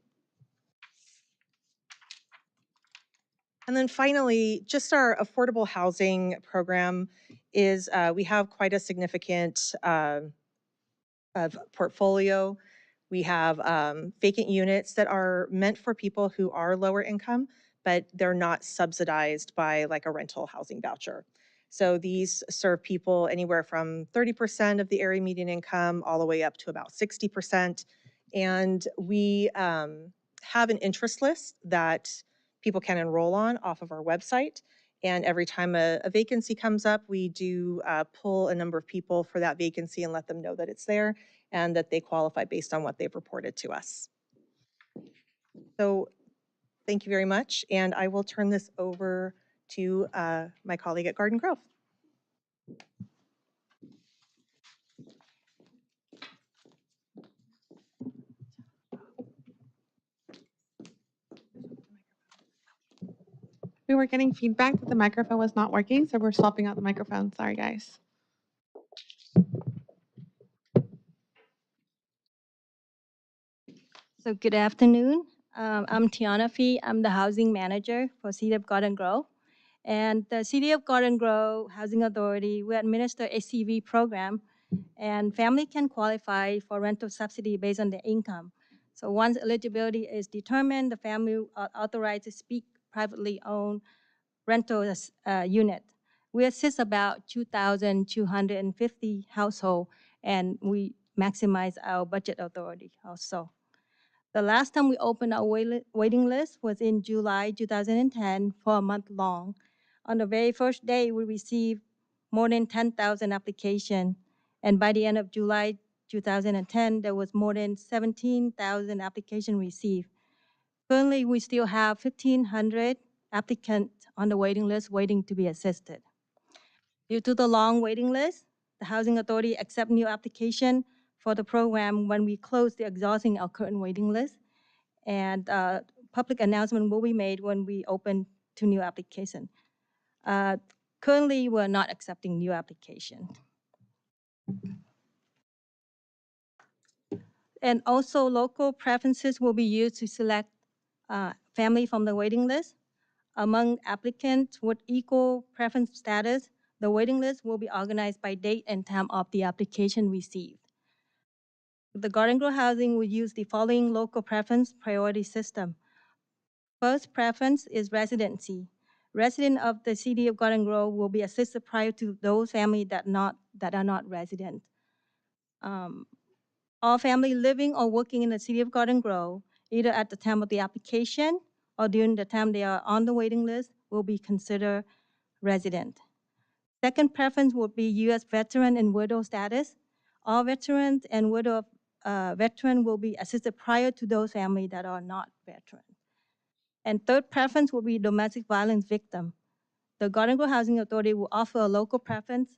S15: And then finally, just our affordable housing program is we have quite a significant portfolio. We have vacant units that are meant for people who are lower income, but they're not subsidized by like a rental housing voucher. So these serve people anywhere from 30% of the area median income all the way up to about 60%. And we have an interest list that people can enroll on off of our website. And every time a vacancy comes up, we do pull a number of people for that vacancy and let them know that it's there and that they qualify based on what they've reported to us. So thank you very much. And I will turn this over to my colleague at Garden Grove.
S16: We were getting feedback that the microphone was not working, so we're swapping out the microphone. Sorry, guys.
S17: So good afternoon. I'm Tiana Fee. I'm the housing manager for City of Garden Grove. And the City of Garden Grove Housing Authority, we administer HCV program, and family can qualify for rental subsidy based on their income. So once eligibility is determined, the family are authorized to speak privately owned rental unit. We assist about 2,250 households, and we maximize our budget authority also. The last time we opened our waiting list was in July 2010 for a month long. On the very first day, we received more than 10,000 applications, and by the end of July 2010, there was more than 17,000 applications received. Currently, we still have 1,500 applicants on the waiting list waiting to be assisted. Due to the long waiting list, the Housing Authority accepts new application for the program when we close the exhausting our current waiting list. And public announcement will be made when we open to new application. Currently, we're not accepting new application. And also local preferences will be used to select family from the waiting list. Among applicants with equal preference status, the waiting list will be organized by date and time of the application received. The Garden Grove Housing will use the following local preference priority system. First preference is residency. Residents of the City of Garden Grove will be assisted prior to those families that are not resident. All family living or working in the City of Garden Grove, either at the time of the application or during the time they are on the waiting list, will be considered resident. Second preference would be U.S. veteran and widow status. All veterans and widow veteran will be assisted prior to those families that are not veterans. And third preference will be domestic violence victim. The Garden Grove Housing Authority will offer a local preference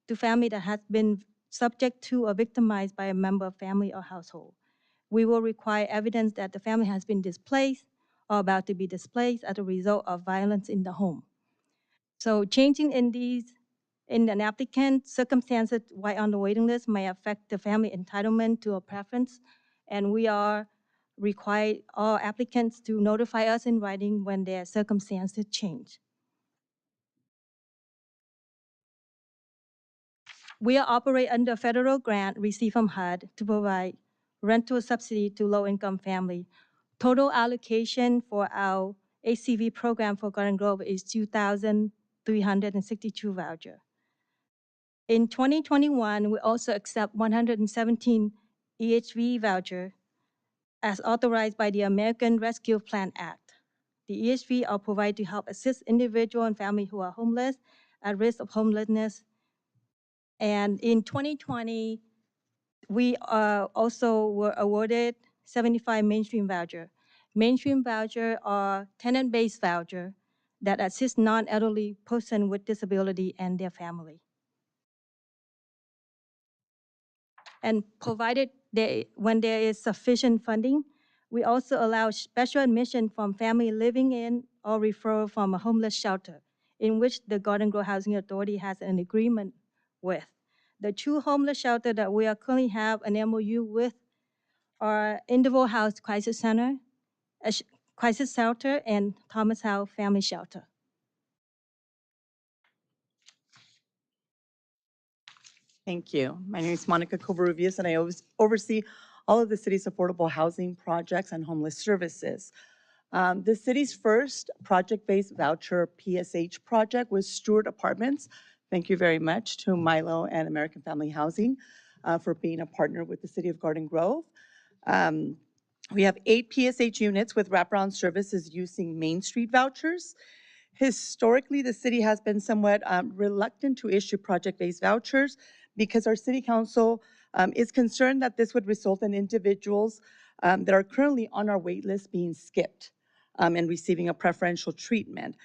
S17: to family that has been subject to or victimized by a member of family or household. We will require evidence that the family has been displaced or about to be displaced as a result of violence in the home. So changing in an applicant circumstances while on the waiting list may affect the family entitlement to a preference, and we are require all applicants to notify us in writing when their circumstances change. We operate under a federal grant received from HUD to provide rental subsidy to low-income families. Total allocation for our HCV program for Garden Grove is 2,362 vouchers. In 2021, we also accept 117 EHV vouchers as authorized by the American Rescue Plan Act. The EHV are provided to help assist individuals and families who are homeless, at risk of homelessness. And in 2020, we also were awarded 75 mainstream vouchers. Mainstream vouchers are tenant-based vouchers that assist non-elderly persons with disability and their family. And provided when there is sufficient funding, we also allow special admission from family living in or referral from a homeless shelter in which the Garden Grove Housing Authority has an agreement with. The two homeless shelters that we are currently have an MOU with are Individual House Crisis Center, Crisis Shelter, and Thomas Howe Family Shelter.
S18: Thank you. My name is Monica Covarrubias, and I oversee all of the city's affordable housing projects and homeless services. The city's first project-based voucher PSH project was Stewart Apartments. Thank you very much to Milo and American Family Housing for being a partner with the City of Garden Grove. We have 8 PSH units with wraparound services using Main Street vouchers. Historically, the city has been somewhat reluctant to issue project-based vouchers because our city council is concerned that this would result in individuals that are currently on our wait list being skipped and receiving a preferential treatment.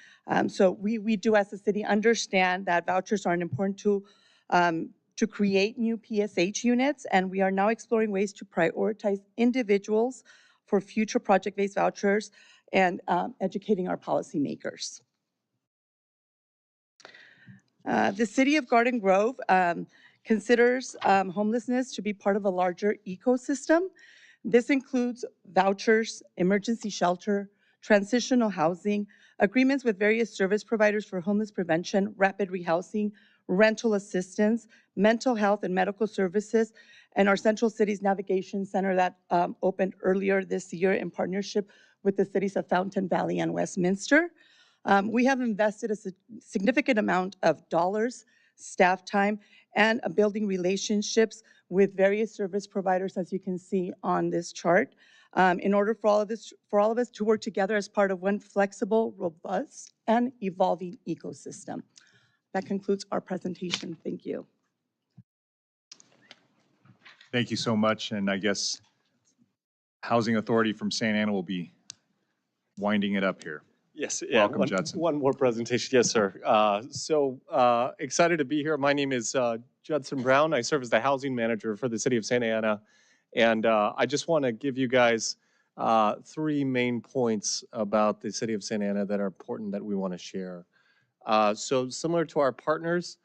S18: So we do as a city understand that vouchers are an important tool to create new PSH units, and we are now exploring ways to prioritize individuals for future project-based vouchers and educating our policymakers. The City of Garden Grove considers homelessness to be part of a larger ecosystem. This includes vouchers, emergency shelter, transitional housing, agreements with various service providers for homeless prevention, rapid rehousing, rental assistance, mental health and medical services, and our Central Cities Navigation Center that opened earlier this year in partnership with the cities of Fountain Valley and Westminster. We have invested a significant amount of dollars, staff time, and building relationships with various service providers, as you can see on this chart, in order for all of us to work together as part of one flexible, robust, and evolving ecosystem. That concludes our presentation. Thank you.
S1: Thank you so much. And I guess Housing Authority from Santa Ana will be winding it up here.
S19: Yes, yeah,
S1: Welcome, Judson.
S19: One more presentation. Yes, sir. Excited to be here. My name is Judson Brown. I serve as the housing manager for the city of Santa Ana. And I just want to give you guys 3 main points about the city of Santa Ana that are important that we want to share. So similar to our partners,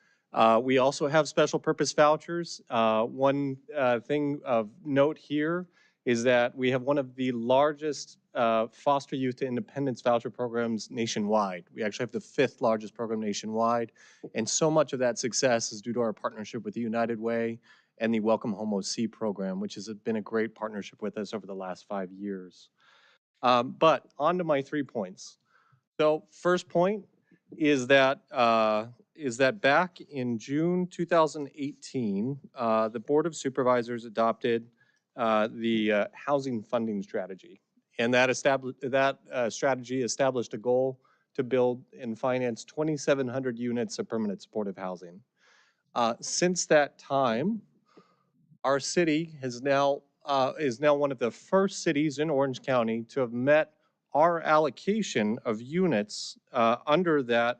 S19: we also have special purpose vouchers. One thing of note here is that we have one of the largest foster youth to independence voucher programs nationwide. We actually have the 5th largest program nationwide. And so much of that success is due to our partnership with the United Way and the Welcome Home OC program, which has been a great partnership with us over the last 5 years. But on to my 3 points. So first point is that back in June 2018, the Board of Supervisors adopted the housing funding strategy. And that strategy established a goal to build and finance 2,700 units of permanent supportive housing. Since that time, our city is now one of the first cities in Orange County to have met our allocation of units under that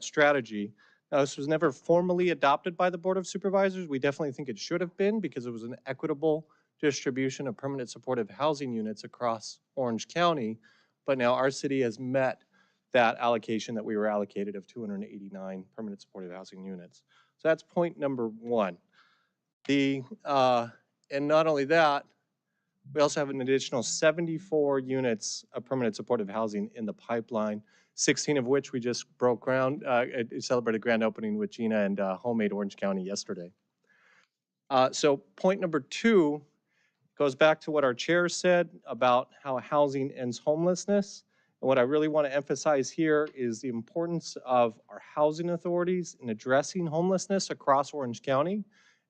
S19: strategy. Now, this was never formally adopted by the Board of Supervisors. We definitely think it should have been because it was an equitable distribution of permanent supportive housing units across Orange County. But now our city has met that allocation that we were allocated of 289 permanent supportive housing units. So that's point number 1. And not only that, we also have an additional 74 units of permanent supportive housing in the pipeline, 16 of which we just broke ground, celebrated grand opening with Gina and Homemade Orange County yesterday. So point number 2 goes back to what our chair said about how housing ends homelessness. And what I really want to emphasize here is the importance of our housing authorities in addressing homelessness across Orange County.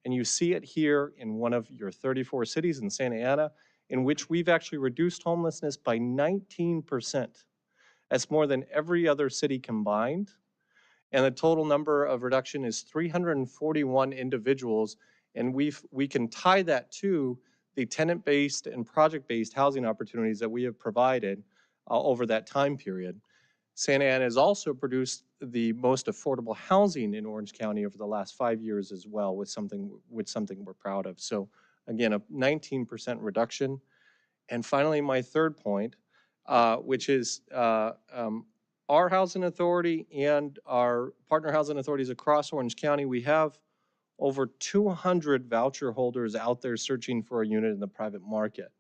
S19: And you see it here in one of your 34 cities in Santa Ana, in which we've actually reduced homelessness by 19%. That's more than every other city combined. And the total number of reduction is 341 individuals. And we can tie that to the tenant-based and project-based housing opportunities that we have provided over that time period. Santa Ana has also produced the most affordable housing in Orange County over the last 5 years as well, with something we're proud of. So again, a 19% reduction. And finally, my third point, which is our housing authority and our partner housing authorities across Orange County. We have over 200 voucher holders out there searching for a unit in the private market.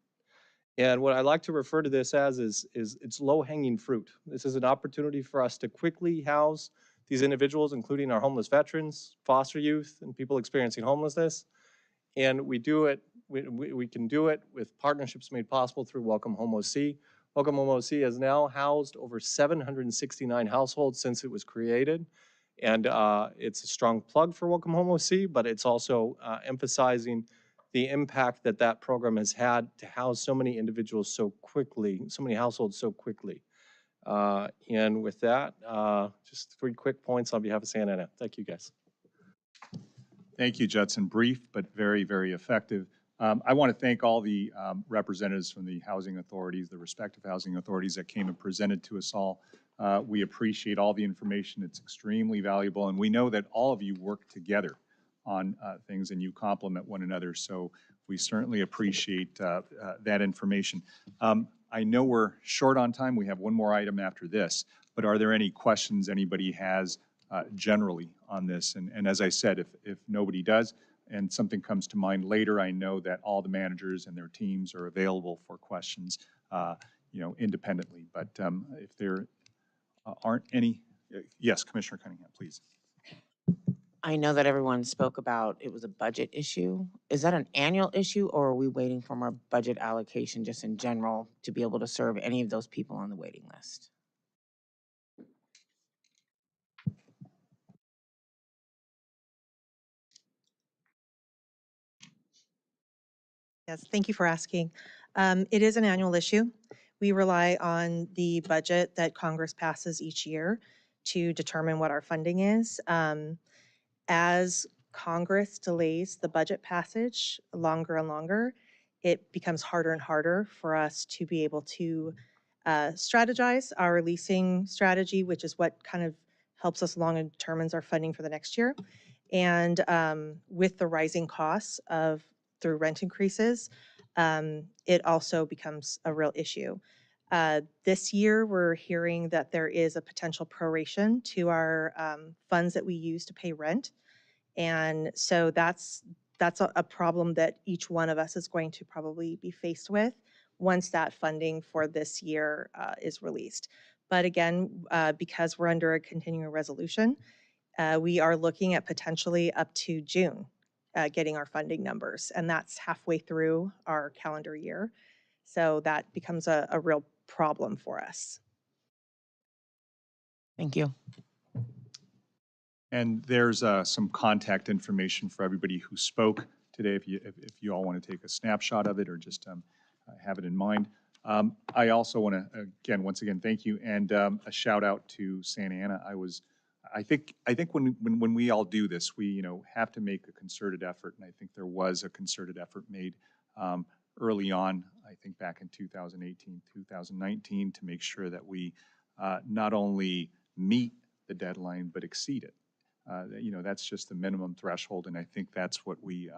S19: And what I like to refer to this as is it's low-hanging fruit. This is an opportunity for us to quickly house these individuals, including our homeless veterans, foster youth, and people experiencing homelessness. And we can do it with partnerships made possible through Welcome Home OC. Welcome Home OC has now housed over 769 households since it was created. And it's a strong plug for Welcome Home OC, but it's also emphasizing the impact that that program has had to house so many individuals so quickly, so many households so quickly. And with that, just 3 quick points on behalf of Santa Ana. Thank you, guys.
S1: Thank you, Judson. Brief, but very, very effective. I want to thank all the representatives from the housing authorities, the respective housing authorities that came and presented to us all. We appreciate all the information. It's extremely valuable, and we know that all of you work together on things and you complement one another. So we certainly appreciate that information. I know we're short on time. We have one more item after this, but are there any questions anybody has generally on this? And as I said, if nobody does and something comes to mind later, I know that all the managers and their teams are available for questions, independently. But if there aren't any, yes, Commissioner Cunningham, please.
S5: I know that everyone spoke about it was a budget issue. Is that an annual issue, or are we waiting for more budget allocation just in general to be able to serve any of those people on the waiting list?
S15: Yes, thank you for asking. It is an annual issue. We rely on the budget that Congress passes each year to determine what our funding is. As Congress delays the budget passage longer and longer, it becomes harder and harder for us to be able to strategize our leasing strategy, which is what kind of helps us along and determines our funding for the next year. And with the rising costs through rent increases, it also becomes a real issue. This year, we're hearing that there is a potential proration to our funds that we use to pay rent. And so that's a problem that each one of us is going to probably be faced with once that funding for this year is released. But again, because we're under a continuing resolution, we are looking at potentially up to June getting our funding numbers, and that's halfway through our calendar year. So that becomes a real problem for us.
S5: Thank you.
S1: And there's some contact information for everybody who spoke today, if you all want to take a snapshot of it or just have it in mind. I also want to, once again, thank you, and a shout out to Santa Ana. I think when we all do this, we have to make a concerted effort, and I think there was a concerted effort made early on, I think back in 2018, 2019, to make sure that we not only meet the deadline but exceed it. That's just the minimum threshold, and I think that's what we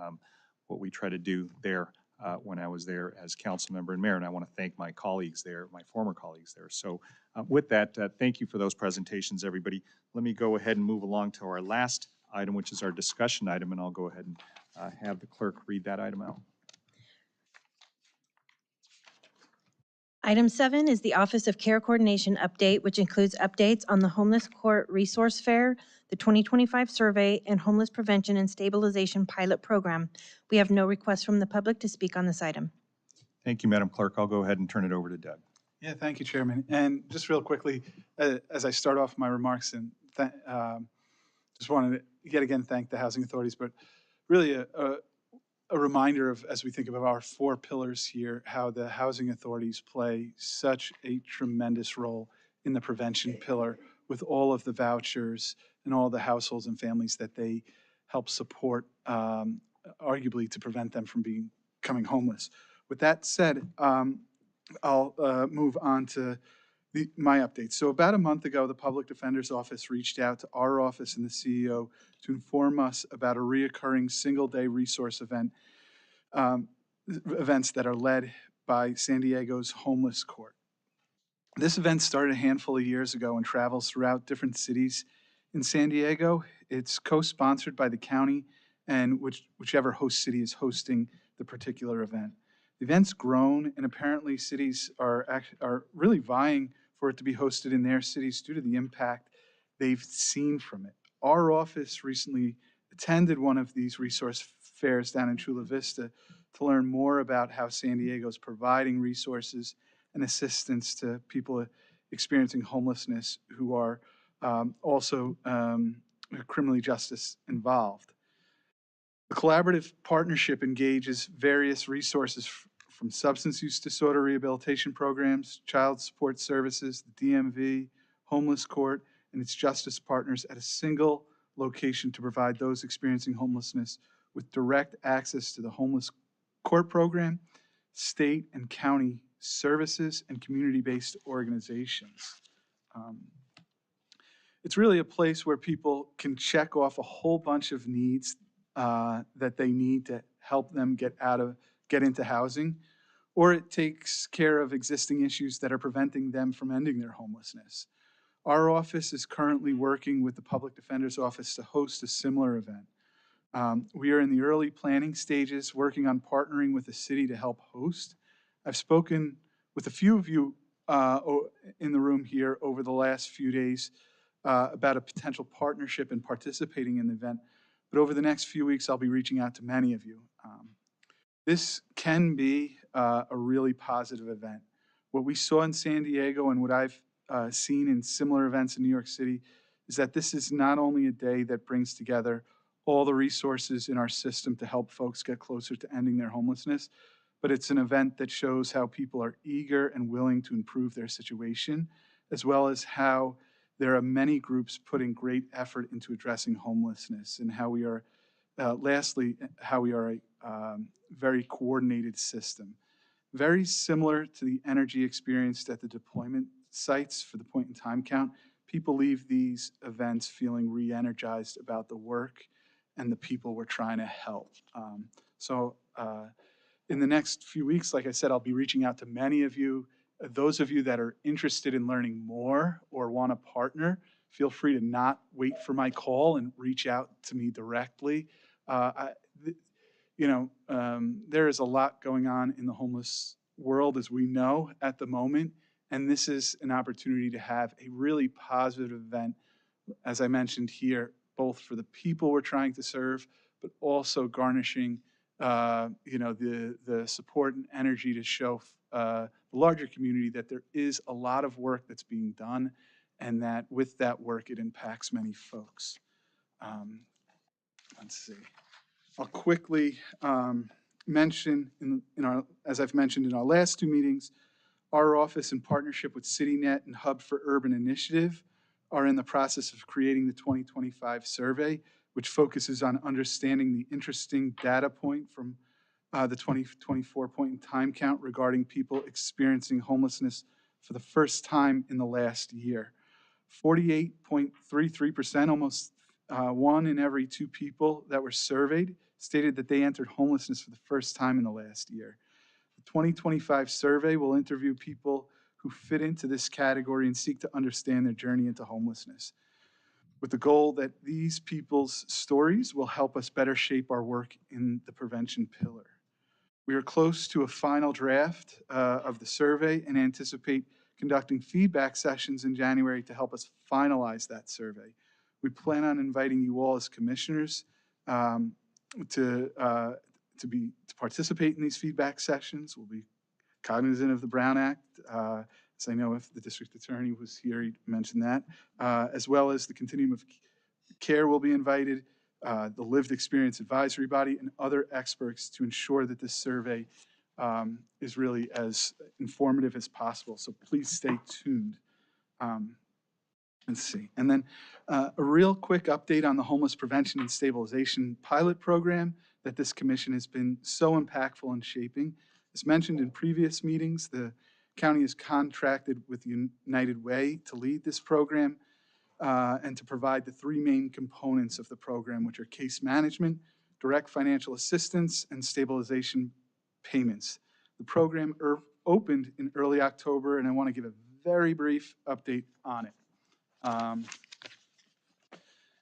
S1: try to do there when I was there as council member and mayor, and I want to thank my colleagues there, my former colleagues there. So with that, thank you for those presentations, everybody. Let me go ahead and move along to our last item, which is our discussion item, and I'll go ahead and have the clerk read that item out.
S3: Item 7 is the Office of Care Coordination update, which includes updates on the Homeless Court Resource Fair, the 2025 survey, and Homeless Prevention and Stabilization Pilot Program. We have no requests from the public to speak on this item.
S1: Thank you, Madam Clerk. I'll go ahead and turn it over to Doug.
S6: Yeah, thank you, Chairman. And just real quickly, as I start off my remarks, and just wanted to yet again thank the housing authorities, but really a reminder of, as we think about our 4 pillars here, how the housing authorities play such a tremendous role in the prevention pillar with all of the vouchers and all the households and families that they help support, arguably to prevent them from becoming homeless. With that said, I'll move on to my updates. So about a month ago, the Public Defender's Office reached out to our office and the CEO to inform us about a reoccurring single-day resource events that are led by San Diego's Homeless Court. This event started a handful of years ago and travels throughout different cities in San Diego. It's co-sponsored by the county and whichever host city is hosting the particular event. The event's grown, and apparently cities are really vying for it to be hosted in their cities due to the impact they've seen from it. Our office recently attended one of these resource fairs down in Chula Vista to learn more about how San Diego is providing resources and assistance to people experiencing homelessness who are also criminally justice involved. The collaborative partnership engages various resources from substance use disorder rehabilitation programs, child support services, the DMV, homeless court, and its justice partners at a single location to provide those experiencing homelessness with direct access to the homeless court program, state and county services, and community-based organizations. It's really a place where people can check off a whole bunch of needs that they need to help them get into housing, or it takes care of existing issues that are preventing them from ending their homelessness. Our office is currently working with the Public Defender's Office to host a similar event. We are in the early planning stages, working on partnering with the city to help host. I've spoken with a few of you in the room here over the last few days about a potential partnership and participating in the event. But over the next few weeks, I'll be reaching out to many of you. This can be a really positive event. What we saw in San Diego and what I've seen in similar events in New York City is that this is not only a day that brings together all the resources in our system to help folks get closer to ending their homelessness, but it's an event that shows how people are eager and willing to improve their situation, as well as how there are many groups putting great effort into addressing homelessness, and how we are, lastly, how we are a very coordinated system. Very similar to the energy experienced at the deployment sites for the point in time count, people leave these events feeling re-energized about the work and the people we're trying to help. In the next few weeks, like I said, I'll be reaching out to many of you. Those of you that are interested in learning more or want to partner, feel free to not wait for my call and reach out to me directly. There is a lot going on in the homeless world, as we know, at the moment, and this is an opportunity to have a really positive event, as I mentioned here, both for the people we're trying to serve, but also garnishing the support and energy to show the larger community that there is a lot of work that's being done, and that with that work, it impacts many folks. Let's see. I'll quickly mention, as I've mentioned in our last two meetings, our office, in partnership with CityNet and Hub for Urban Initiative, are in the process of creating the 2025 survey, which focuses on understanding the interesting data point from the 2024 point in time count regarding people experiencing homelessness for the first time in the last year. 48.33%, almost 1 in every 2 people that were surveyed, stated that they entered homelessness for the first time in the last year. The 2025 survey will interview people who fit into this category and seek to understand their journey into homelessness, with the goal that these people's stories will help us better shape our work in the prevention pillar. We are close to a final draft of the survey and anticipate conducting feedback sessions in January to help us finalize that survey. We plan on inviting you all as commissioners to participate in these feedback sessions. We'll be cognizant of the Brown Act, as I know if the district attorney was here, he'd mention that, as well as the continuum of care will be invited, the lived experience advisory body, and other experts to ensure that this survey is really as informative as possible. So please stay tuned. Let's see. And then a real quick update on the homeless prevention and stabilization pilot program that this commission has been so impactful in shaping. As mentioned in previous meetings, the county is contracted with United Way to lead this program and to provide the 3 main components of the program, which are case management, direct financial assistance, and stabilization payments. The program opened in early October, and I want to give a very brief update on it.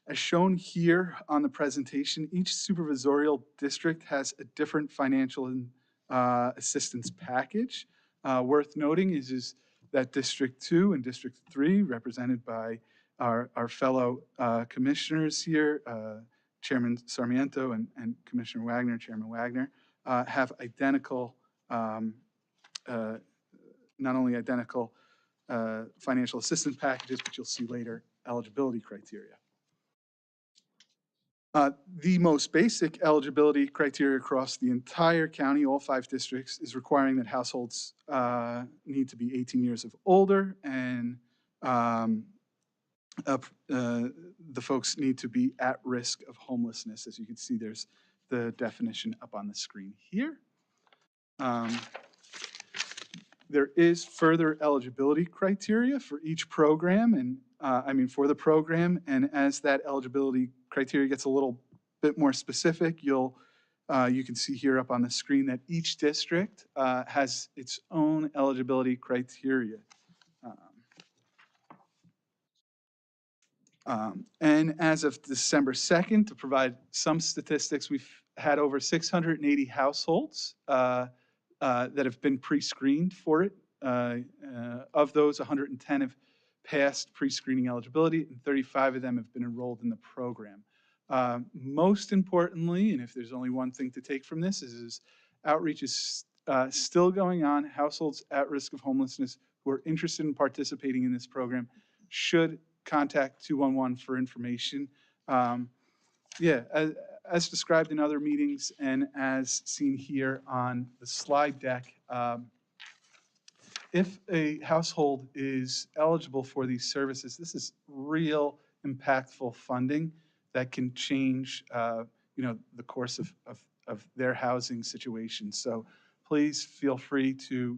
S6: As shown here on the presentation, each supervisorial district has a different financial assistance package. Worth noting is that District 2 and District 3, represented by our fellow commissioners here, Chairman Sarmiento and Commissioner Wagner, Chairman Wagner, have identical, not only identical financial assistance packages, but you'll see later eligibility criteria. The most basic eligibility criteria across the entire county, all 5 districts, is requiring that households need to be 18 years of older, and the folks need to be at risk of homelessness. As you can see, there's the definition up on the screen here. There is further eligibility criteria for each program, and for the program, and as that eligibility criteria gets a little bit more specific, you can see here up on the screen that each district has its own eligibility criteria. And as of December 2nd, to provide some statistics, we've had over 680 households that have been pre-screened for it. Of those, 110 have passed pre-screening eligibility, and 35 of them have been enrolled in the program. Most importantly, and if there's only one thing to take from this, is outreach is still going on. Households at risk of homelessness who are interested in participating in this program should contact 211 for information. As described in other meetings and as seen here on the slide deck, if a household is eligible for these services, this is real impactful funding that can change the course of their housing situation. So please feel free to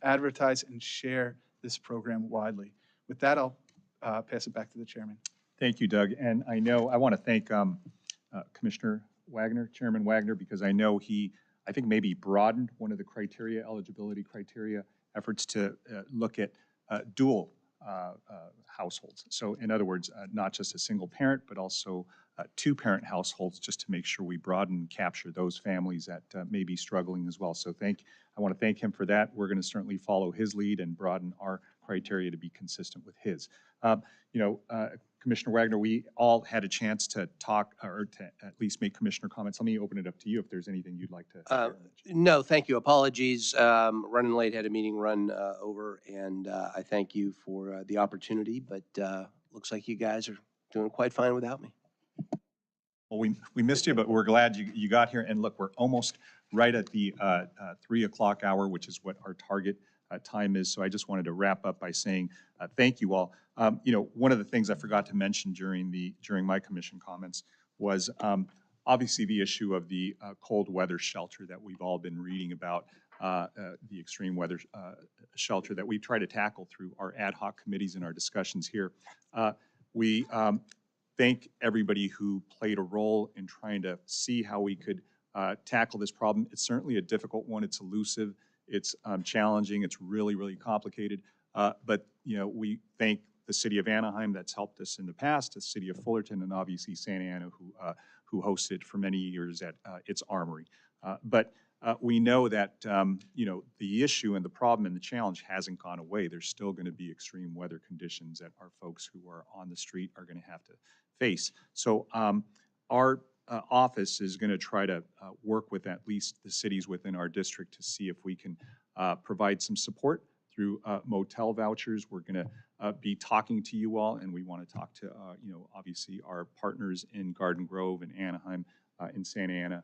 S6: advertise and share this program widely. With that, I'll pass it back to the chairman.
S1: Thank you, Doug. And I want to thank Commissioner Wagner, Chairman Wagner, because I know I think maybe broadened one of the criteria, eligibility criteria efforts to look at dual households. So in other words, not just a single parent, but also 2-parent households, just to make sure we broaden and capture those families that may be struggling as well. So I want to thank him for that. We're going to certainly follow his lead and broaden our criteria to be consistent with his. Commissioner Wagner, we all had a chance to talk or to at least make commissioner comments. Let me open it up to you if there's anything you'd like to share.
S20: No, thank you. Apologies. Running late, had a meeting run over, and I thank you for the opportunity, but looks like you guys are doing quite fine without me.
S1: Well, we missed you, but we're glad you got here. And look, we're almost right at the 3 o'clock hour, which is what our target time is. So I just wanted to wrap up by saying thank you all. One of the things I forgot to mention during my commission comments was obviously the issue of the cold weather shelter that we've all been reading about, the extreme weather shelter that we try to tackle through our ad hoc committees and our discussions here. We thank everybody who played a role in trying to see how we could tackle this problem. It's certainly a difficult one. It's elusive. It's challenging. It's really, really complicated. But we thank the city of Anaheim that's helped us in the past, the city of Fullerton, and obviously Santa Ana who hosted for many years at its armory. But we know that the issue and the problem and the challenge hasn't gone away. There's still going to be extreme weather conditions that our folks who are on the street are going to have to face. So our office is going to try to work with at least the cities within our district to see if we can provide some support through motel vouchers. We're going to be talking to you all, and we want to talk to obviously our partners in Garden Grove and Anaheim, in Santa Ana,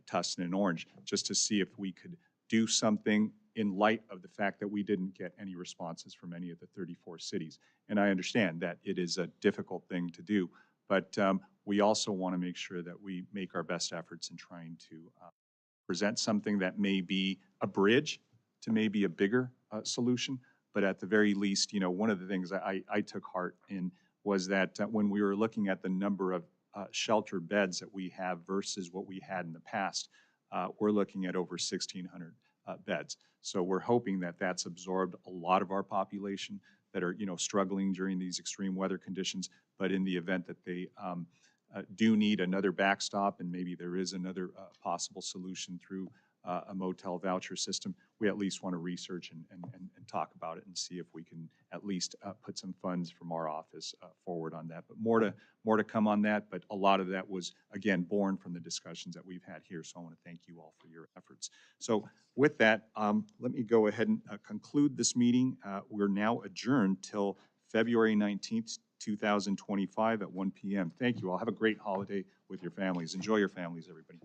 S1: Tustin and Orange, just to see if we could do something in light of the fact that we didn't get any responses from any of the 34 cities. And I understand that it is a difficult thing to do, but we also want to make sure that we make our best efforts in trying to present something that may be a bridge to maybe a bigger solution. But at the very least, one of the things I took heart in was that when we were looking at the number of shelter beds that we have versus what we had in the past, we're looking at over 1,600 beds. So we're hoping that that's absorbed a lot of our population that are, struggling during these extreme weather conditions. But in the event that they do need another backstop, and maybe there is another possible solution through a motel voucher system, we at least want to research and talk about it and see if we can at least put some funds from our office forward on that. But more to come on that, but a lot of that was, again, born from the discussions that we've had here. So I want to thank you all for your efforts. So with that, let me go ahead and conclude this meeting. We're now adjourned till February 19th, 2025 at 1 p.m. Thank you all. Have a great holiday with your families. Enjoy your families, everybody.